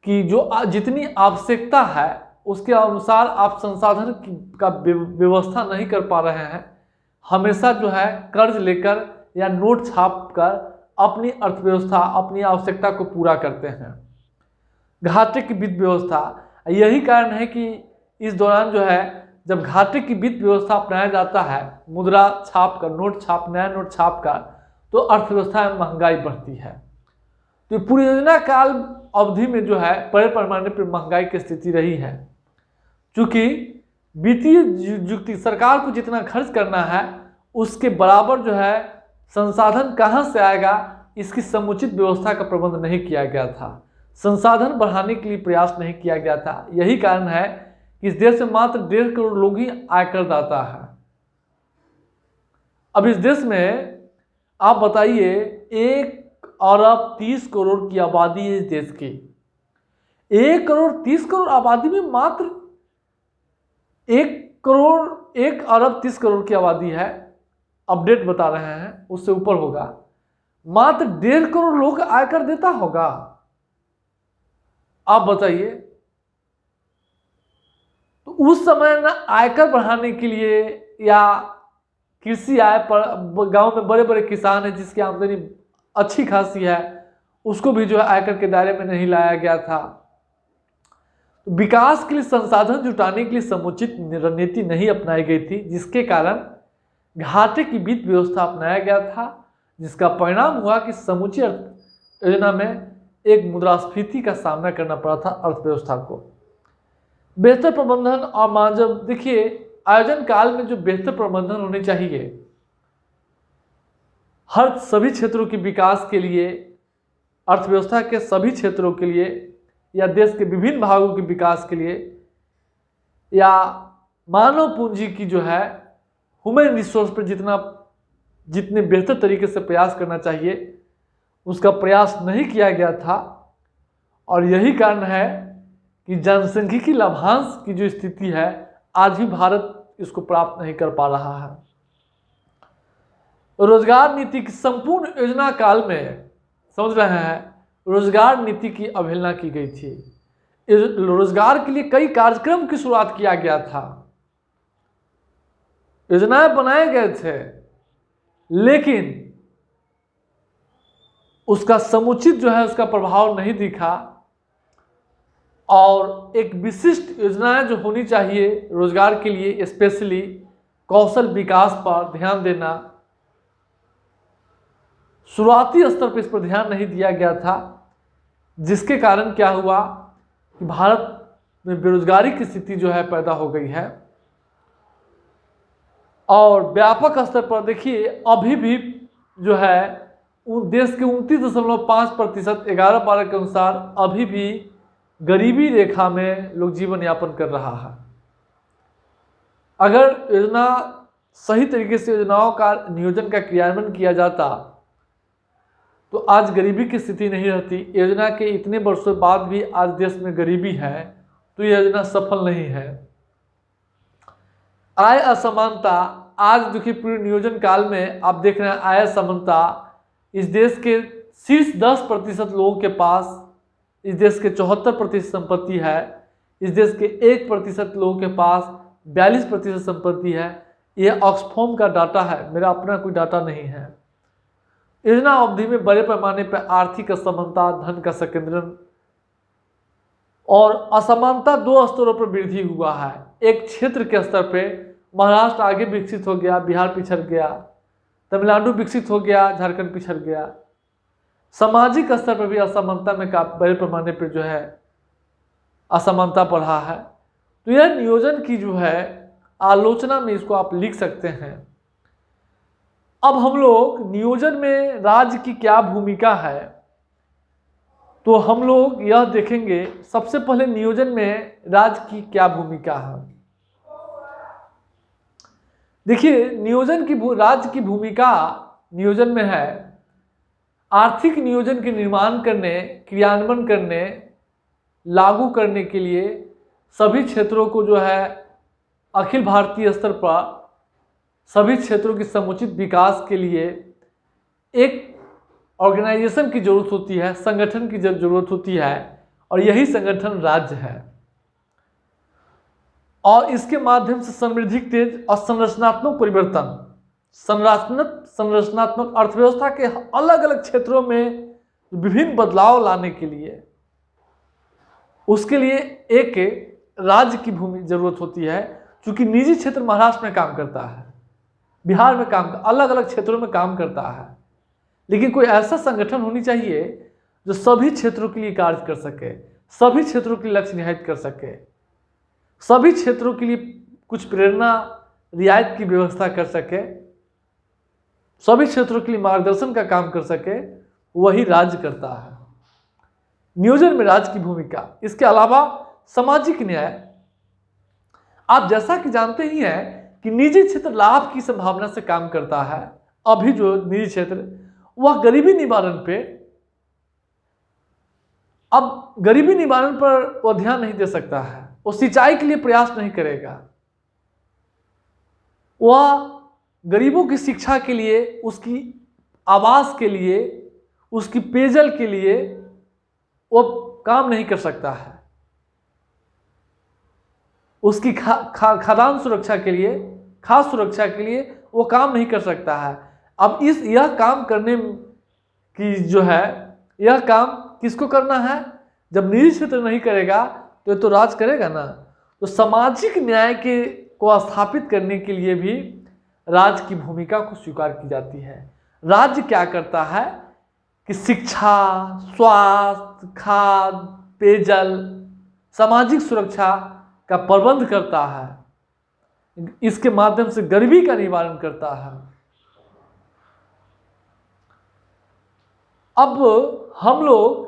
कि जो जितनी आवश्यकता है उसके अनुसार आप संसाधन का व्यवस्था नहीं कर पा रहे हैं, हमेशा जो है कर्ज लेकर या नोट छाप कर अपनी अर्थव्यवस्था, अपनी आवश्यकता को पूरा करते हैं। घाटे की वित्त व्यवस्था, यही कारण है कि इस दौरान जो है जब घाटे की वित्त व्यवस्था अपनाया जाता है, मुद्रा छाप कर, नोट छाप, नया नोट छाप कर, तो अर्थव्यवस्था में महंगाई बढ़ती है। तो पूरी योजना काल अवधि में जो है बड़े पैमाने पर महंगाई की स्थिति रही है। चूंकि वित्तीय युक्ति सरकार को जितना खर्च करना है उसके बराबर जो है संसाधन कहां से आएगा, इसकी समुचित व्यवस्था का प्रबंध नहीं किया गया था। संसाधन बढ़ाने के लिए प्रयास नहीं किया गया था। यही कारण है कि इस देश में मात्र 1.5 करोड़ लोग ही आयकर दाता है। अब इस देश में आप बताइए 1 अरब 30 करोड़ की आबादी है इस देश की। 1 करोड़ 30 करोड़ आबादी में मात्र 1 अरब 30 करोड़ की आबादी है। अपडेट बता रहे हैं, उससे ऊपर होगा। मात्र 1.5 करोड़ लोग आयकर देता होगा। आप बताइए, तो उस समय ना आयकर बढ़ाने के लिए या कृषि आय पर, गांव में बड़े बड़े किसान हैं जिसकी आमदनी अच्छी खासी है, उसको भी जो है आयकर के दायरे में नहीं लाया गया था। विकास के लिए संसाधन जुटाने के लिए समुचित रणनीति नहीं अपनाई गई थी, जिसके कारण घाटे की वित्त व्यवस्था अपनाया गया था, जिसका परिणाम हुआ कि समूची योजना में एक मुद्रास्फीति का सामना करना पड़ा था अर्थव्यवस्था को। बेहतर प्रबंधन और मानव, देखिए आयोजन काल में जो बेहतर प्रबंधन होने चाहिए, हर सभी क्षेत्रों के विकास के लिए, अर्थव्यवस्था के सभी क्षेत्रों के लिए या देश के विभिन्न भागों के विकास के लिए या मानव पूंजी की जो है ह्यूमन रिसोर्स पर जितने बेहतर तरीके से प्रयास करना चाहिए उसका प्रयास नहीं किया गया था। और यही कारण है कि जनसांख्यिकी लाभांश की जो स्थिति है आज भी भारत इसको प्राप्त नहीं कर पा रहा है। रोजगार नीति की संपूर्ण योजना काल में, समझ रहे हैं, रोजगार नीति की अवहेलना की गई थी। रोजगार के लिए कई कार्यक्रम की शुरुआत किया गया था, योजनाएं बनाए गए थे, लेकिन उसका समुचित जो है उसका प्रभाव नहीं दिखा। और एक विशिष्ट योजनाएं जो होनी चाहिए रोजगार के लिए, स्पेशली कौशल विकास पर ध्यान देना, शुरुआती स्तर पर इस पर ध्यान नहीं दिया गया था, जिसके कारण क्या हुआ कि भारत में बेरोजगारी की स्थिति जो है पैदा हो गई है। और व्यापक स्तर पर देखिए अभी भी जो है देश के 29.5% 11-12 के अनुसार अभी भी गरीबी रेखा में लोग जीवन यापन कर रहा है। अगर योजना सही तरीके से योजनाओं का नियोजन का क्रियान्वयन किया जाता तो आज गरीबी की स्थिति नहीं रहती। योजना के इतने वर्षों बाद भी आज देश में गरीबी है तो ये योजना सफल नहीं है। आय असमानता, आज देखिए पूरे नियोजन काल में आप देख रहे हैं आय असमानता, इस देश के शीर्ष 10% लोगों के पास इस देश के 74% संपत्ति है, इस देश के 1% लोगों के पास 42% संपत्ति है। यह ऑक्सफोम का डाटा है, मेरा अपना कोई डाटा नहीं है। योजना अवधि में बड़े पैमाने पर आर्थिक असमानता, धन का संकेंद्रण और असमानता 2 स्तरों पर वृद्धि हुआ है। एक क्षेत्र के स्तर पे महाराष्ट्र आगे विकसित हो गया, बिहार पिछड़ गया, तमिलनाडु विकसित हो गया, झारखंड पिछड़ गया। सामाजिक स्तर पर भी असमानता में बड़े पैमाने पर जो है असमानता बढ़ा है। तो यह नियोजन की जो है आलोचना में इसको आप लिख सकते हैं। अब हम लोग नियोजन में राज्य की क्या भूमिका है तो हम लोग यह देखेंगे। सबसे पहले नियोजन में राज्य की क्या भूमिका है। देखिए नियोजन की राज्य की भूमिका नियोजन में है आर्थिक नियोजन के निर्माण करने, क्रियान्वयन करने, लागू करने के लिए सभी क्षेत्रों को जो है अखिल भारतीय स्तर पर सभी क्षेत्रों की समुचित विकास के लिए एक ऑर्गेनाइजेशन की जरूरत होती है, संगठन की जरूरत होती है और यही संगठन राज्य है। और इसके माध्यम से समृद्धिक तेज और संरचनात्मक परिवर्तन, संरचनात्मक अर्थव्यवस्था के अलग अलग क्षेत्रों में विभिन्न बदलाव लाने के लिए, उसके लिए एक राज्य की भूमि जरूरत होती है। क्योंकि निजी क्षेत्र महाराष्ट्र में काम करता है, बिहार में काम, अलग अलग क्षेत्रों में काम करता है, लेकिन कोई ऐसा संगठन होनी चाहिए जो सभी क्षेत्रों के लिए कार्य कर सके, सभी क्षेत्रों के लिए लक्ष्य निर्धारित कर सके, सभी क्षेत्रों के लिए कुछ प्रेरणा रियायत की व्यवस्था कर सके, सभी क्षेत्रों के लिए मार्गदर्शन का काम कर सके, वही राज्य करता है। नियोजन में राज्य की भूमिका, इसके अलावा सामाजिक न्याय। आप जैसा कि जानते ही हैं कि निजी क्षेत्र लाभ की संभावना से काम करता है। अभी जो निजी क्षेत्र वह गरीबी निवारण पे, अब गरीबी निवारण पर वह ध्यान नहीं दे सकता है, वो सिंचाई के लिए प्रयास नहीं करेगा, वह गरीबों की शिक्षा के लिए, उसकी आवास के लिए, उसकी पेयजल के लिए वो काम नहीं कर सकता है, उसकी खाद्यान्न सुरक्षा के लिए, खाद्य सुरक्षा के लिए वो काम नहीं कर सकता है। अब यह काम करने की जो है, यह काम किसको करना है? जब निजी क्षेत्र नहीं करेगा तो राज करेगा ना। तो सामाजिक न्याय को स्थापित करने के लिए भी राज्य की भूमिका को स्वीकार की जाती है। राज्य क्या करता है कि शिक्षा, स्वास्थ्य, खाद्य, पेयजल, सामाजिक सुरक्षा का प्रबंध करता है, इसके माध्यम से गरीबी का निवारण करता है। अब हम लोग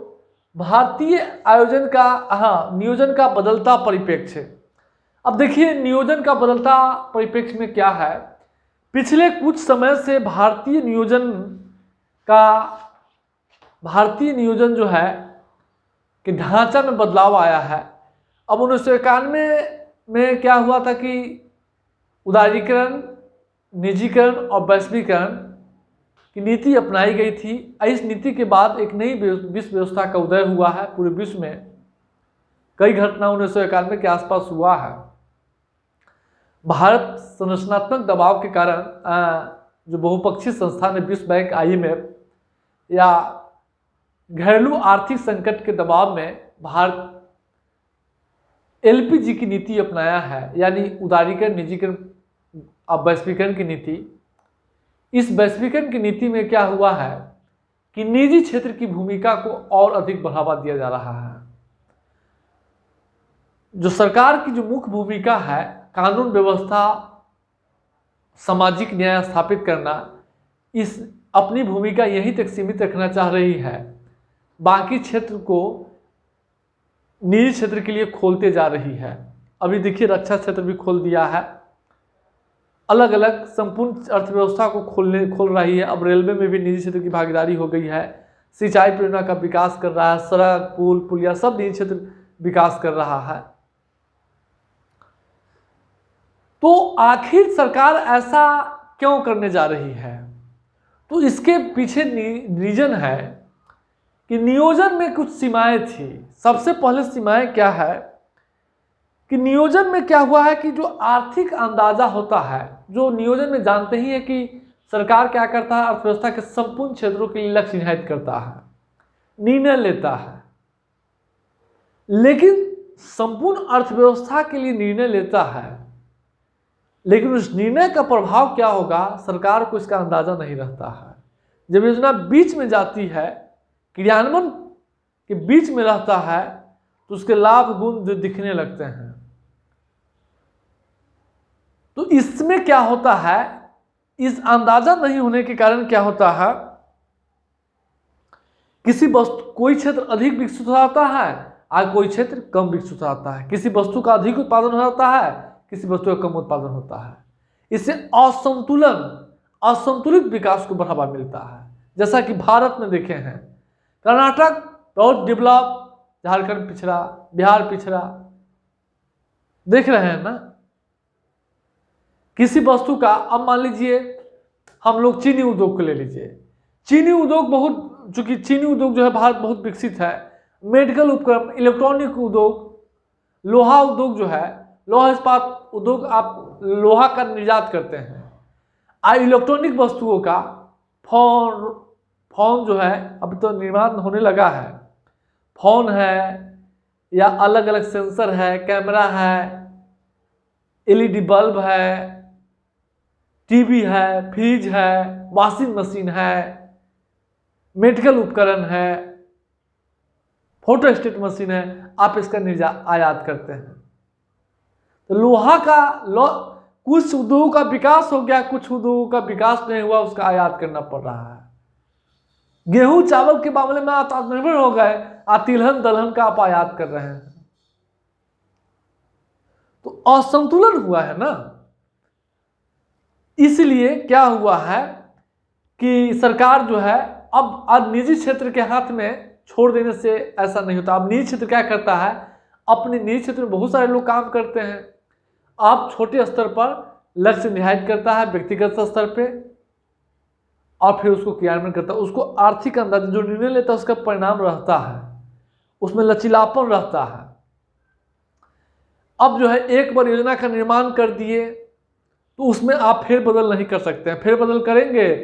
भारतीय नियोजन का बदलता परिप्रेक्ष्य। अब देखिए नियोजन का बदलता परिप्रेक्ष्य में क्या है। पिछले कुछ समय से भारतीय नियोजन जो है कि ढांचा में बदलाव आया है। अब 1991 में क्या हुआ था कि उदारीकरण, निजीकरण और वैश्वीकरण की नीति अपनाई गई थी। इस नीति के बाद एक नई विश्व व्यवस्था का उदय हुआ है। पूरे विश्व में कई घटना 1991 के आसपास हुआ है। भारत संरचनात्मक दबाव के कारण जो बहुपक्षीय संस्थान है, विश्व बैंक, IMF, या घरेलू आर्थिक संकट के दबाव में भारत LPG की नीति अपनाया है, यानी उदारीकरण, निजीकरण और वैश्वीकरण की नीति। इस वैश्वीकरण की नीति में क्या हुआ है कि निजी क्षेत्र की भूमिका को और अधिक बढ़ावा दिया जा रहा है। जो सरकार की जो मुख्य भूमिका है, कानून व्यवस्था, सामाजिक न्याय स्थापित करना, इस अपनी भूमिका यहीं तक सीमित रखना चाह रही है। बाकी क्षेत्र को निजी क्षेत्र के लिए खोलते जा रही है। अभी देखिए रक्षा क्षेत्र भी खोल दिया है, अलग अलग संपूर्ण अर्थव्यवस्था को खोल रही है। अब रेलवे में भी निजी क्षेत्र की भागीदारी हो गई है। सिंचाई परियोजना का विकास कर रहा है, सड़क, पुल, पुलिया सब निजी क्षेत्र विकास कर रहा है। तो आखिर सरकार ऐसा क्यों करने जा रही है? तो इसके पीछे रीजन है कि नियोजन में कुछ सीमाएं थी। सबसे पहले सीमाएं क्या है कि नियोजन में क्या हुआ है कि जो आर्थिक अंदाजा होता है, जो नियोजन में जानते ही है कि सरकार क्या करता है, अर्थव्यवस्था के संपूर्ण क्षेत्रों के लिए लक्ष्य निर्धारित करता है, निर्णय लेता है, लेकिन संपूर्ण अर्थव्यवस्था के लिए निर्णय लेता है, लेकिन उस निर्णय का प्रभाव क्या होगा सरकार को इसका अंदाजा नहीं रहता है। जब योजना बीच में जाती है, क्रियान्वयन के बीच में रहता है, तो उसके लाभ गुण दिखने लगते हैं। तो इसमें क्या होता है, इस अंदाजा नहीं होने के कारण क्या होता है, कोई क्षेत्र अधिक विकसित हो जाता है और कोई क्षेत्र कम विकसित होता है। किसी वस्तु का अधिक उत्पादन हो जाता है, किसी वस्तु का कम उत्पादन होता है। इससे असंतुलित विकास को बढ़ावा मिलता है। जैसा कि भारत में देखे हैं, कर्नाटक बहुत डेवलप, झारखंड पिछड़ा, बिहार पिछड़ा, देख रहे हैं ना। किसी वस्तु का, अब मान लीजिए हम लोग चीनी उद्योग को ले लीजिए। चीनी उद्योग चूंकि चीनी उद्योग जो है भारत बहुत विकसित है। मेडिकल उपकरण, इलेक्ट्रॉनिक उद्योग, लोहा उद्योग जो है लोहा इस्पात उद्योग आप लोहा का निर्यात करते हैं। इलेक्ट्रॉनिक वस्तुओं का फोन जो है अब तो निर्माण होने लगा है, फोन है या अलग अलग सेंसर है, कैमरा है, एलईडी बल्ब है, टीवी है, फ्रिज है, वॉशिंग मशीन है, मेडिकल उपकरण है, फोटोस्टेट मशीन है, आप इसका आयात करते हैं। तो लोहा का कुछ उद्योगों का विकास हो गया, कुछ उद्योगों का विकास नहीं हुआ, उसका आयात करना पड़ रहा है। गेहूं चावल के मामले में आत्मनिर्भर हो गए, तिलहन दलहन का आप आयात कर रहे हैं, तो असंतुलन हुआ है ना। इसलिए क्या हुआ है कि सरकार जो है अब निजी क्षेत्र के हाथ में छोड़ देने से ऐसा नहीं होता। अब निजी क्षेत्र क्या करता है, अपने निजी क्षेत्र में बहुत सारे लोग काम करते हैं, आप छोटे स्तर पर लक्ष्य निर्धारित करता है व्यक्तिगत स्तर पे, और फिर उसको क्रियान्वयन करता है। उसको आर्थिक अंदाज जो निर्णय लेता है उसका परिणाम रहता है, उसमें लचीलापन रहता है। अब जो है एक बार योजना का निर्माण कर दिए तो उसमें आप फेरबदल नहीं कर सकते हैं। फेरबदल करेंगे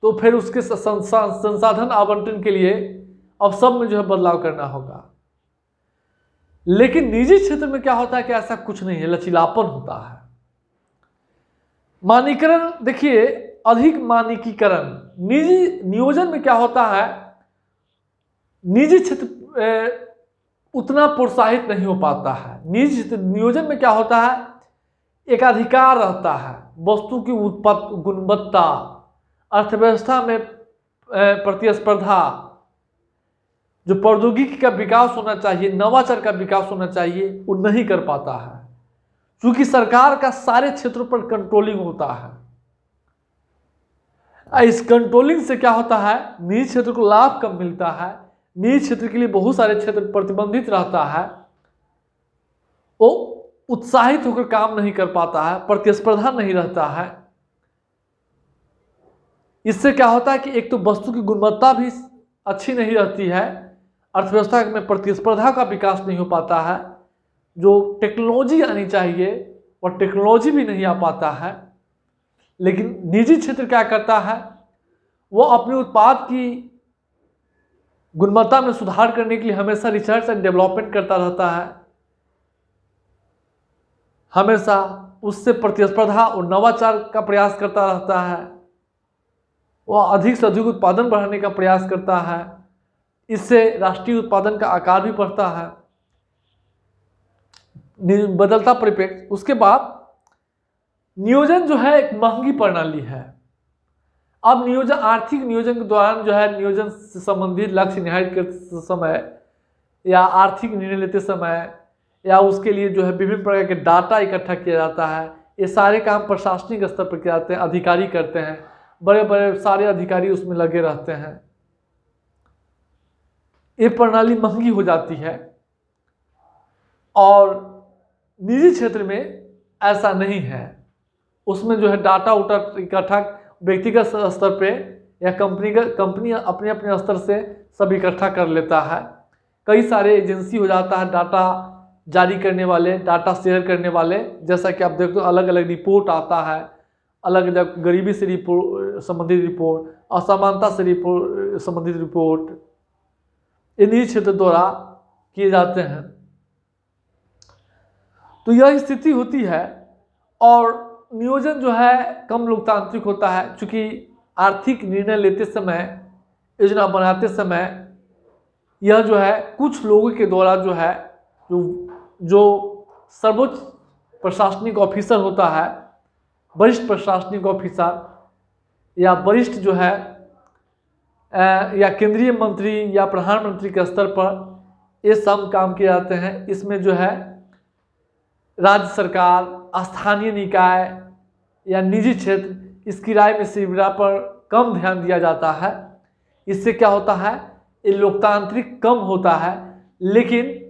तो फिर उसके संसाधन आवंटन के लिए अब सब में जो है बदलाव करना होगा। लेकिन निजी क्षेत्र में क्या होता है कि ऐसा कुछ नहीं है, लचीलापन होता है। मानकीकरण देखिए, अधिक मानकीकरण निजी नियोजन में क्या होता है, निजी क्षेत्र उतना प्रोत्साहित नहीं हो पाता है। निजी क्षेत्र नियोजन में क्या होता है, एक अधिकार रहता है, वस्तु की उत्पादन गुणवत्ता, अर्थव्यवस्था में प्रतिस्पर्धा, जो प्रौद्योगिकी का विकास होना चाहिए, नवाचार का विकास होना चाहिए, वो नहीं कर पाता है, क्योंकि सरकार का सारे क्षेत्रों पर कंट्रोलिंग होता है। इस कंट्रोलिंग से क्या होता है, निजी क्षेत्र को लाभ कम मिलता है, निजी क्षेत्र के लिए बहुत सारे क्षेत्र प्रतिबंधित रहता है, वो उत्साहित होकर काम नहीं कर पाता है, प्रतिस्पर्धा नहीं रहता है। इससे क्या होता है कि एक तो वस्तु की गुणवत्ता भी अच्छी नहीं रहती है, अर्थव्यवस्था में प्रतिस्पर्धा का विकास नहीं हो पाता है, जो टेक्नोलॉजी आनी चाहिए और टेक्नोलॉजी भी नहीं आ पाता है। लेकिन निजी क्षेत्र क्या करता है, वो अपने उत्पाद की गुणवत्ता में सुधार करने के लिए हमेशा रिसर्च एंड डेवलपमेंट करता रहता है, हमेशा उससे प्रतिस्पर्धा और नवाचार का प्रयास करता रहता है, वह अधिक से अधिक उत्पादन बढ़ाने का प्रयास करता है। इससे राष्ट्रीय उत्पादन का आकार भी बढ़ता है, बदलता परिप्रेक्ष्य। उसके बाद नियोजन जो है एक महंगी प्रणाली है। अब नियोजन, आर्थिक नियोजन के दौरान जो है नियोजन से संबंधित लक्ष्य निर्धारित करते समय या आर्थिक निर्णय लेते समय या उसके लिए जो है विभिन्न प्रकार के डाटा इकट्ठा किया जाता है। ये सारे काम प्रशासनिक स्तर पर किए जाते हैं, अधिकारी करते हैं, बड़े बड़े सारे अधिकारी उसमें लगे रहते हैं। ये प्रणाली महंगी हो जाती है और निजी क्षेत्र में ऐसा नहीं है। उसमें जो है डाटा उटा इकट्ठा व्यक्तिगत स्तर पे या कंपनी अपने अपने स्तर से सब इकट्ठा कर लेता है। कई सारे एजेंसी हो जाता है, डाटा जारी करने वाले, डाटा शेयर करने वाले। जैसा कि आप देखते हो अलग अलग रिपोर्ट आता है, अलग अलग गरीबी से संबंधित रिपोर्ट, असमानता से संबंधित रिपोर्ट, ये निजी क्षेत्र द्वारा किए जाते हैं। तो यह स्थिति होती है और नियोजन जो है कम लोकतांत्रिक होता है, क्योंकि आर्थिक निर्णय लेते समय, योजना बनाते समय यह जो है कुछ लोगों के द्वारा जो है जो सर्वोच्च प्रशासनिक ऑफिसर होता है, वरिष्ठ प्रशासनिक ऑफिसर या वरिष्ठ जो है या केंद्रीय मंत्री या प्रधानमंत्री के स्तर पर ये सब काम किए जाते हैं। इसमें जो है राज्य सरकार, स्थानीय निकाय या निजी क्षेत्र इसकी राय में शिविरा पर कम ध्यान दिया जाता है। इससे क्या होता है, ये लोकतांत्रिक कम होता है। लेकिन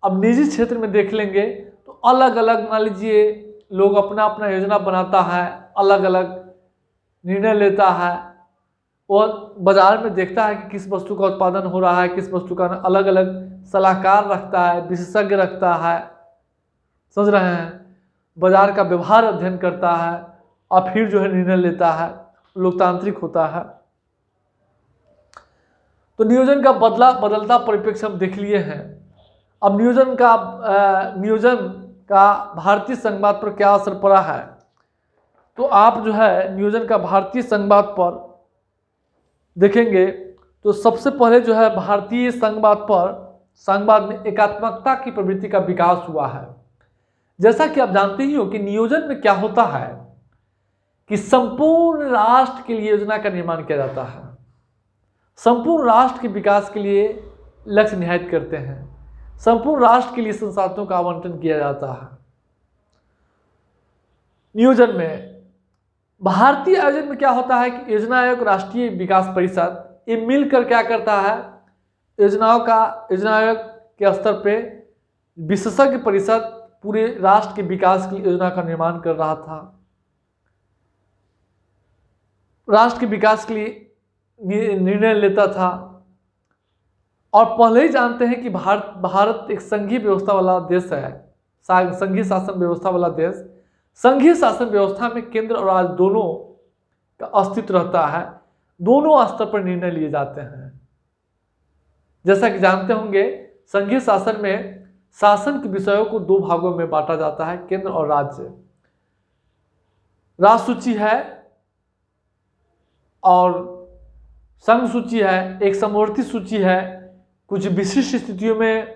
अब निजी क्षेत्र में देख लेंगे तो अलग अलग, मान लीजिए लोग अपना अपना योजना बनाता है, अलग अलग निर्णय लेता है और बाजार में देखता है कि किस वस्तु का उत्पादन हो रहा है, किस वस्तु का, अलग अलग सलाहकार रखता है, विशेषज्ञ रखता है, समझ रहे हैं। बाजार का व्यवहार अध्ययन करता है और फिर जो है निर्णय लेता है, लोकतांत्रिक होता है। तो नियोजन का बदलता परिप्रेक्ष्य हम देख लिए हैं। अब नियोजन का भारतीय संघवाद पर क्या असर पड़ा है, तो आप जो है नियोजन का भारतीय संघवाद पर देखेंगे तो सबसे पहले जो है भारतीय संघवाद में एकात्मकता की प्रवृत्ति का विकास हुआ है। जैसा कि आप जानते ही हो कि नियोजन में क्या होता है कि संपूर्ण राष्ट्र के लिए योजना का निर्माण किया जाता है, संपूर्ण राष्ट्र के विकास के लिए लक्ष्य निर्धारित करते हैं, संपूर्ण राष्ट्र के लिए संसाधनों का आवंटन किया जाता है। नियोजन में भारतीय आयोजन में क्या होता है कि योजना आयोग, राष्ट्रीय विकास परिषद, ये मिलकर क्या करता है, योजना आयोग के स्तर पे विशेषज्ञ परिषद पूरे राष्ट्र के विकास की योजना का निर्माण कर रहा था। राष्ट्र के विकास के लिए निर्णय लेता था। और पहले ही जानते हैं कि भारत एक संघीय व्यवस्था वाला देश है, संघीय शासन व्यवस्था वाला देश। संघीय शासन व्यवस्था में केंद्र और राज्य दोनों का अस्तित्व रहता है, दोनों स्तर पर निर्णय लिए जाते हैं। जैसा कि जानते होंगे संघीय शासन में शासन के विषयों को दो भागों में बांटा जाता है, केंद्र और राज्य। राज सूची है और संघ सूची है, एक समवर्ती सूची है। कुछ विशिष्ट स्थितियों में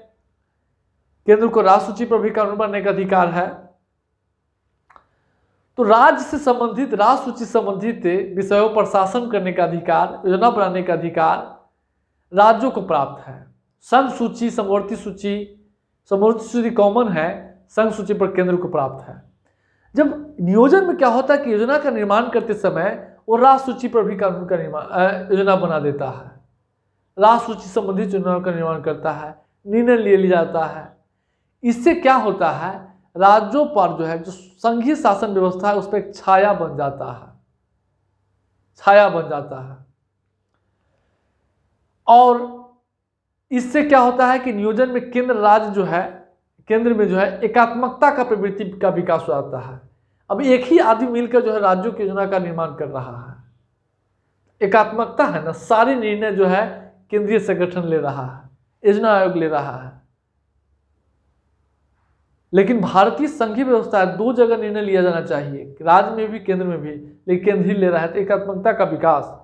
केंद्र को राज सूची पर भी कानून बनाने का अधिकार है। तो राज्य से संबंधित, राज सूची संबंधित विषयों पर शासन करने का अधिकार, योजना बनाने का अधिकार राज्यों को प्राप्त है। संघ सूची, समवर्ती सूची कॉमन है, संघ सूची पर केंद्र को प्राप्त है। जब नियोजन में क्या होता है कि योजना का निर्माण करते समय वो राज सूची पर भी कानून का योजना बना देता है, राज सूची संबंधित योजनाओं का निर्माण करता है, निर्णय ले लिया जाता है। इससे क्या होता है, राज्यों पर जो है जो संघीय शासन व्यवस्था है उस पर एक छाया बन जाता है। और इससे क्या होता है कि नियोजन में केंद्र में जो है एकात्मकता का प्रवृत्ति का विकास हो जाता है। अब एक ही आदमी मिलकर जो है राज्यों की योजना का निर्माण कर रहा है, एकात्मकता है ना, सारे निर्णय जो है केंद्रीय संगठन ले रहा है, योजना आयोग ले रहा है। लेकिन भारतीय संघीय व्यवस्था है, दो जगह निर्णय लिया जाना चाहिए, राज्य में भी केंद्र में भी, लेकिन केंद्र ही ले रहा है। तो एकात्मकता का विकास,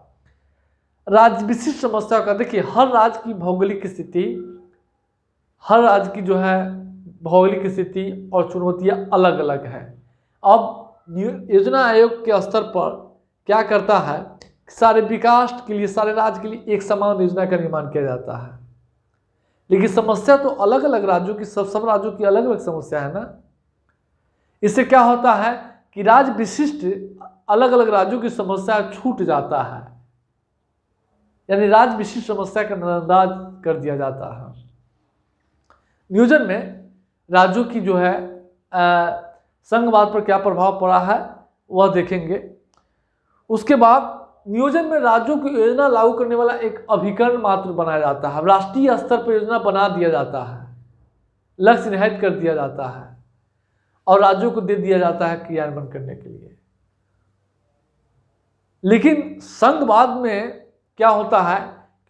राज्य विशिष्ट समस्या का, देखिए हर राज्य की भौगोलिक स्थिति, हर राज्य की जो है भौगोलिक स्थिति और चुनौतियां अलग अलग है। अब योजना आयोग के स्तर पर क्या करता है, सारे विकास के लिए, सारे राज्य के लिए एक समान योजना का निर्माण किया जाता है। लेकिन समस्या तो अलग अलग राज्यों की, सब राज्यों की अलग अलग समस्या है ना। इससे क्या होता है कि राज्य विशिष्ट अलग अलग राज्यों की समस्या छूट जाता है, यानी राज्य विशिष्ट समस्या का नजरअंदाज कर दिया जाता है। नियोजन में राज्यों की जो है संघवाद पर क्या प्रभाव पड़ा है वह देखेंगे। उसके बाद नियोजन में राज्यों की योजना लागू करने वाला एक अभिकरण मात्र बनाया जाता है। राष्ट्रीय स्तर पर योजना बना दिया जाता है, लक्ष्य निर्धारित कर दिया जाता है और राज्यों को दे दिया जाता है क्रियान्वयन करने के लिए। लेकिन संघवाद में क्या होता है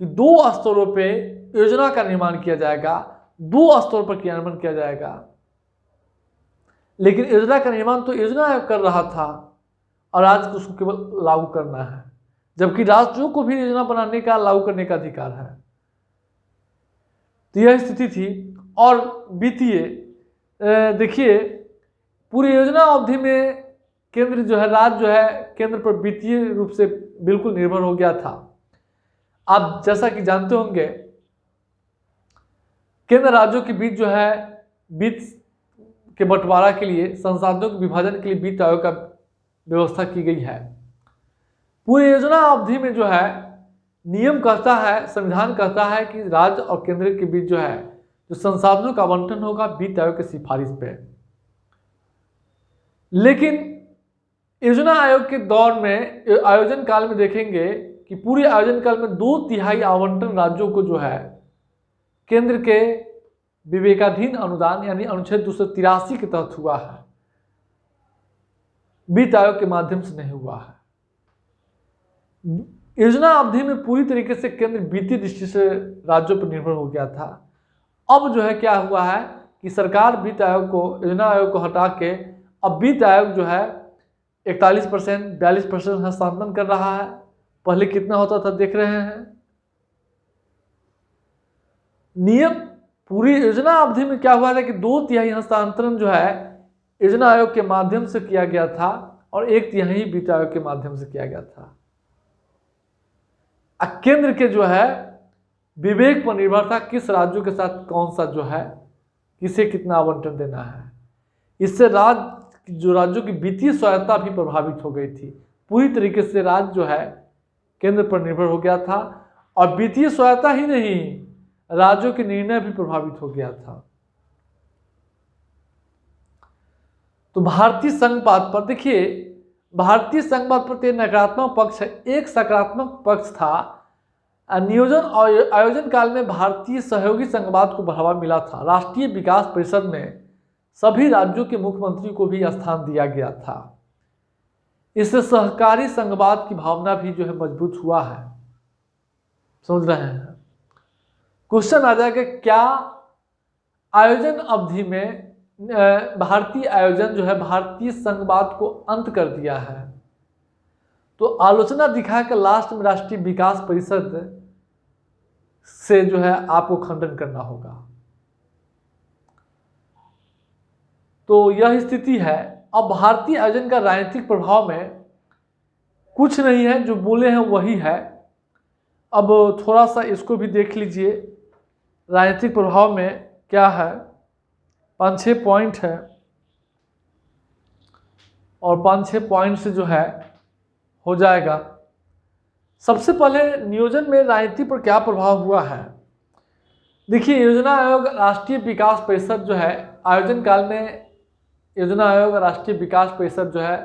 कि दो स्तरों पे योजना का निर्माण किया जाएगा, दो स्तरों पर क्रियान्वयन किया जाएगा। लेकिन योजना का निर्माण तो योजना आयोग कर रहा था और राज्य को उसको केवल लागू करना है, जबकि राज्यों को भी योजना बनाने का, लागू करने का अधिकार है। तो यह स्थिति थी। और वित्तीय देखिए पूरी योजना अवधि में केंद्र जो है, राज्य जो है केंद्र पर वित्तीय रूप से बिल्कुल निर्भर हो गया था। आप जैसा कि जानते होंगे केंद्र राज्यों के बीच जो है वित्त के बंटवारा के लिए, संसाधनों के विभाजन के लिए वित्त आयोग का व्यवस्था की गई है। पूरी योजना अवधि में जो है नियम कहता है, संविधान कहता है कि राज्य और केंद्र के बीच जो है जो संसाधनों का आवंटन होगा वित्त आयोग की सिफारिश पे। लेकिन योजना आयोग के दौर में, आयोजन काल में देखेंगे कि पूरे आयोजन काल में 2/3 आवंटन राज्यों को जो है केंद्र के विवेकाधीन अनुदान यानी अनुच्छेद 283 के तहत हुआ है। वित्त आयोग के माध्यम से नहीं हुआ है। योजना अवधि में पूरी तरीके से केंद्र वित्तीय दृष्टि से राज्यों पर निर्भर हो गया था। अब जो है क्या हुआ है कि सरकार वित्त आयोग को, योजना आयोग को हटा के अब वित्त आयोग जो है 41%, 42% हस्तांतरण कर रहा है। पहले कितना होता था देख रहे हैं। नियम पूरी योजना अवधि में क्या हुआ था कि 2/3 हस्तांतरण जो है योजना आयोग के माध्यम से किया गया था और 1/3 वित्त आयोग के माध्यम से किया गया था। केंद्र के जो है विवेक पर निर्भर था किस राज्यों के साथ कौन सा जो है किसे कितना आवंटन देना है। इससे राज्यों की वित्तीय स्वायत्ता भी प्रभावित हो गई थी। पूरी तरीके से राज्य जो है केंद्र पर निर्भर हो गया था और वित्तीय स्वायत्ता ही नहीं, राज्यों के निर्णय भी प्रभावित हो गया था। तो भारतीय संघवाद पर देखिए, भारतीय संघवाद पर नकारात्मक पक्ष है। एक सकारात्मक पक्ष था नियोजन और आयोजन काल में भारतीय सहयोगी संघवाद को बढ़ावा मिला था। राष्ट्रीय विकास परिषद में सभी राज्यों के मुख्यमंत्री को भी स्थान दिया गया था। इससे सहकारी संघवाद की भावना भी जो है मजबूत हुआ है। समझ रहे हैं। क्वेश्चन आ जाएगा, क्या आयोजन अवधि में भारतीय आयोजन जो है भारतीय संघवाद को अंत कर दिया है? तो आलोचना दिखा कर लास्ट में राष्ट्रीय विकास परिषद से जो है आपको खंडन करना होगा। तो यह स्थिति है। अब भारतीय आयोजन का राजनीतिक प्रभाव में कुछ नहीं है, जो बोले हैं वही है। अब थोड़ा सा इसको भी देख लीजिए, राजनीतिक प्रभाव में क्या है। 5-6 पॉइंट है और 5-6 पॉइंट से जो है हो जाएगा। सबसे पहले नियोजन में राजनीति पर क्या प्रभाव हुआ है। देखिए, योजना आयोग राष्ट्रीय विकास परिषद जो है आयोजन काल में योजना आयोग राष्ट्रीय विकास परिषद जो है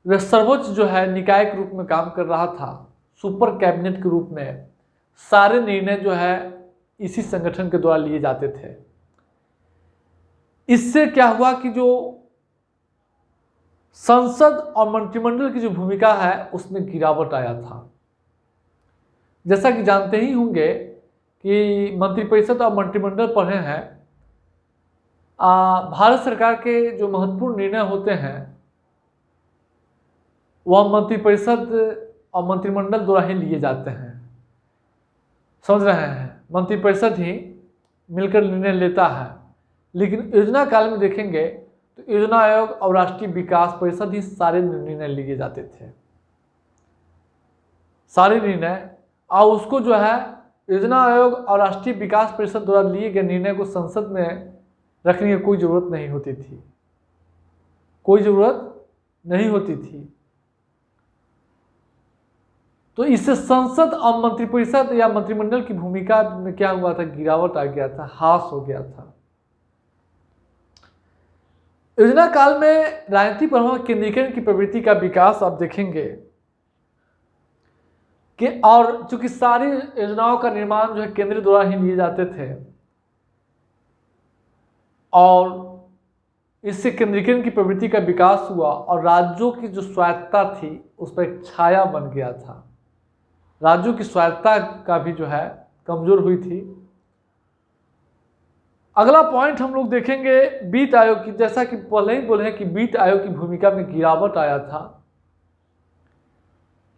वह सर्वोच्च जो है निकाय के रूप में काम कर रहा था। सुपर कैबिनेट के रूप में सारे निर्णय जो है इसी संगठन के द्वारा लिए जाते थे। इससे क्या हुआ कि जो संसद और मंत्रिमंडल की जो भूमिका है उसमें गिरावट आया था। जैसा कि जानते ही होंगे कि मंत्रिपरिषद और मंत्रिमंडल पढ़े हैं। भारत सरकार के जो महत्वपूर्ण निर्णय होते हैं वह मंत्रिपरिषद और मंत्रिमंडल द्वारा ही लिए जाते हैं। समझ रहे हैं। मंत्रिपरिषद ही मिलकर निर्णय लेता है। लेकिन योजना काल में देखेंगे तो योजना आयोग और राष्ट्रीय विकास परिषद ही सारे निर्णय लिए जाते थे। सारे निर्णय और उसको जो है योजना आयोग और राष्ट्रीय विकास परिषद द्वारा लिए गए निर्णय को संसद में रखने की कोई ज़रूरत नहीं होती थी। कोई ज़रूरत नहीं होती थी। तो इससे संसद और मंत्रिपरिषद या मंत्रिमंडल की भूमिका में क्या हुआ था, गिरावट आ गया था, ह्रास हो गया था। योजना काल में राजनीतिक प्रभाव केंद्रीकरण की प्रवृत्ति का विकास आप देखेंगे कि और चूंकि सारी योजनाओं का निर्माण जो है केंद्र द्वारा ही लिए जाते थे और इससे केंद्रीकरण की प्रवृत्ति का विकास हुआ और राज्यों की जो स्वायत्तता थी उस पर एक छाया बन गया था। राज्यों की स्वायत्तता का भी जो है कमजोर हुई थी। अगला पॉइंट हम लोग देखेंगे वित्त आयोग की। जैसा कि पहले ही बोले हैं कि वित्त आयोग की भूमिका में गिरावट आया था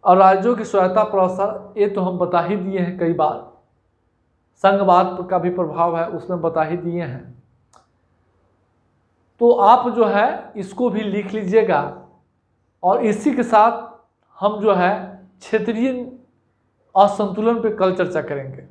और राज्यों की स्वायत्तता पर असर, ये तो हम बता ही दिए हैं कई बार। संघवाद का भी प्रभाव है उसमें बता ही दिए हैं। तो आप जो है इसको भी लिख लीजिएगा और इसी के साथ हम जो है क्षेत्रीय असंतुलन पे कल चर्चा करेंगे।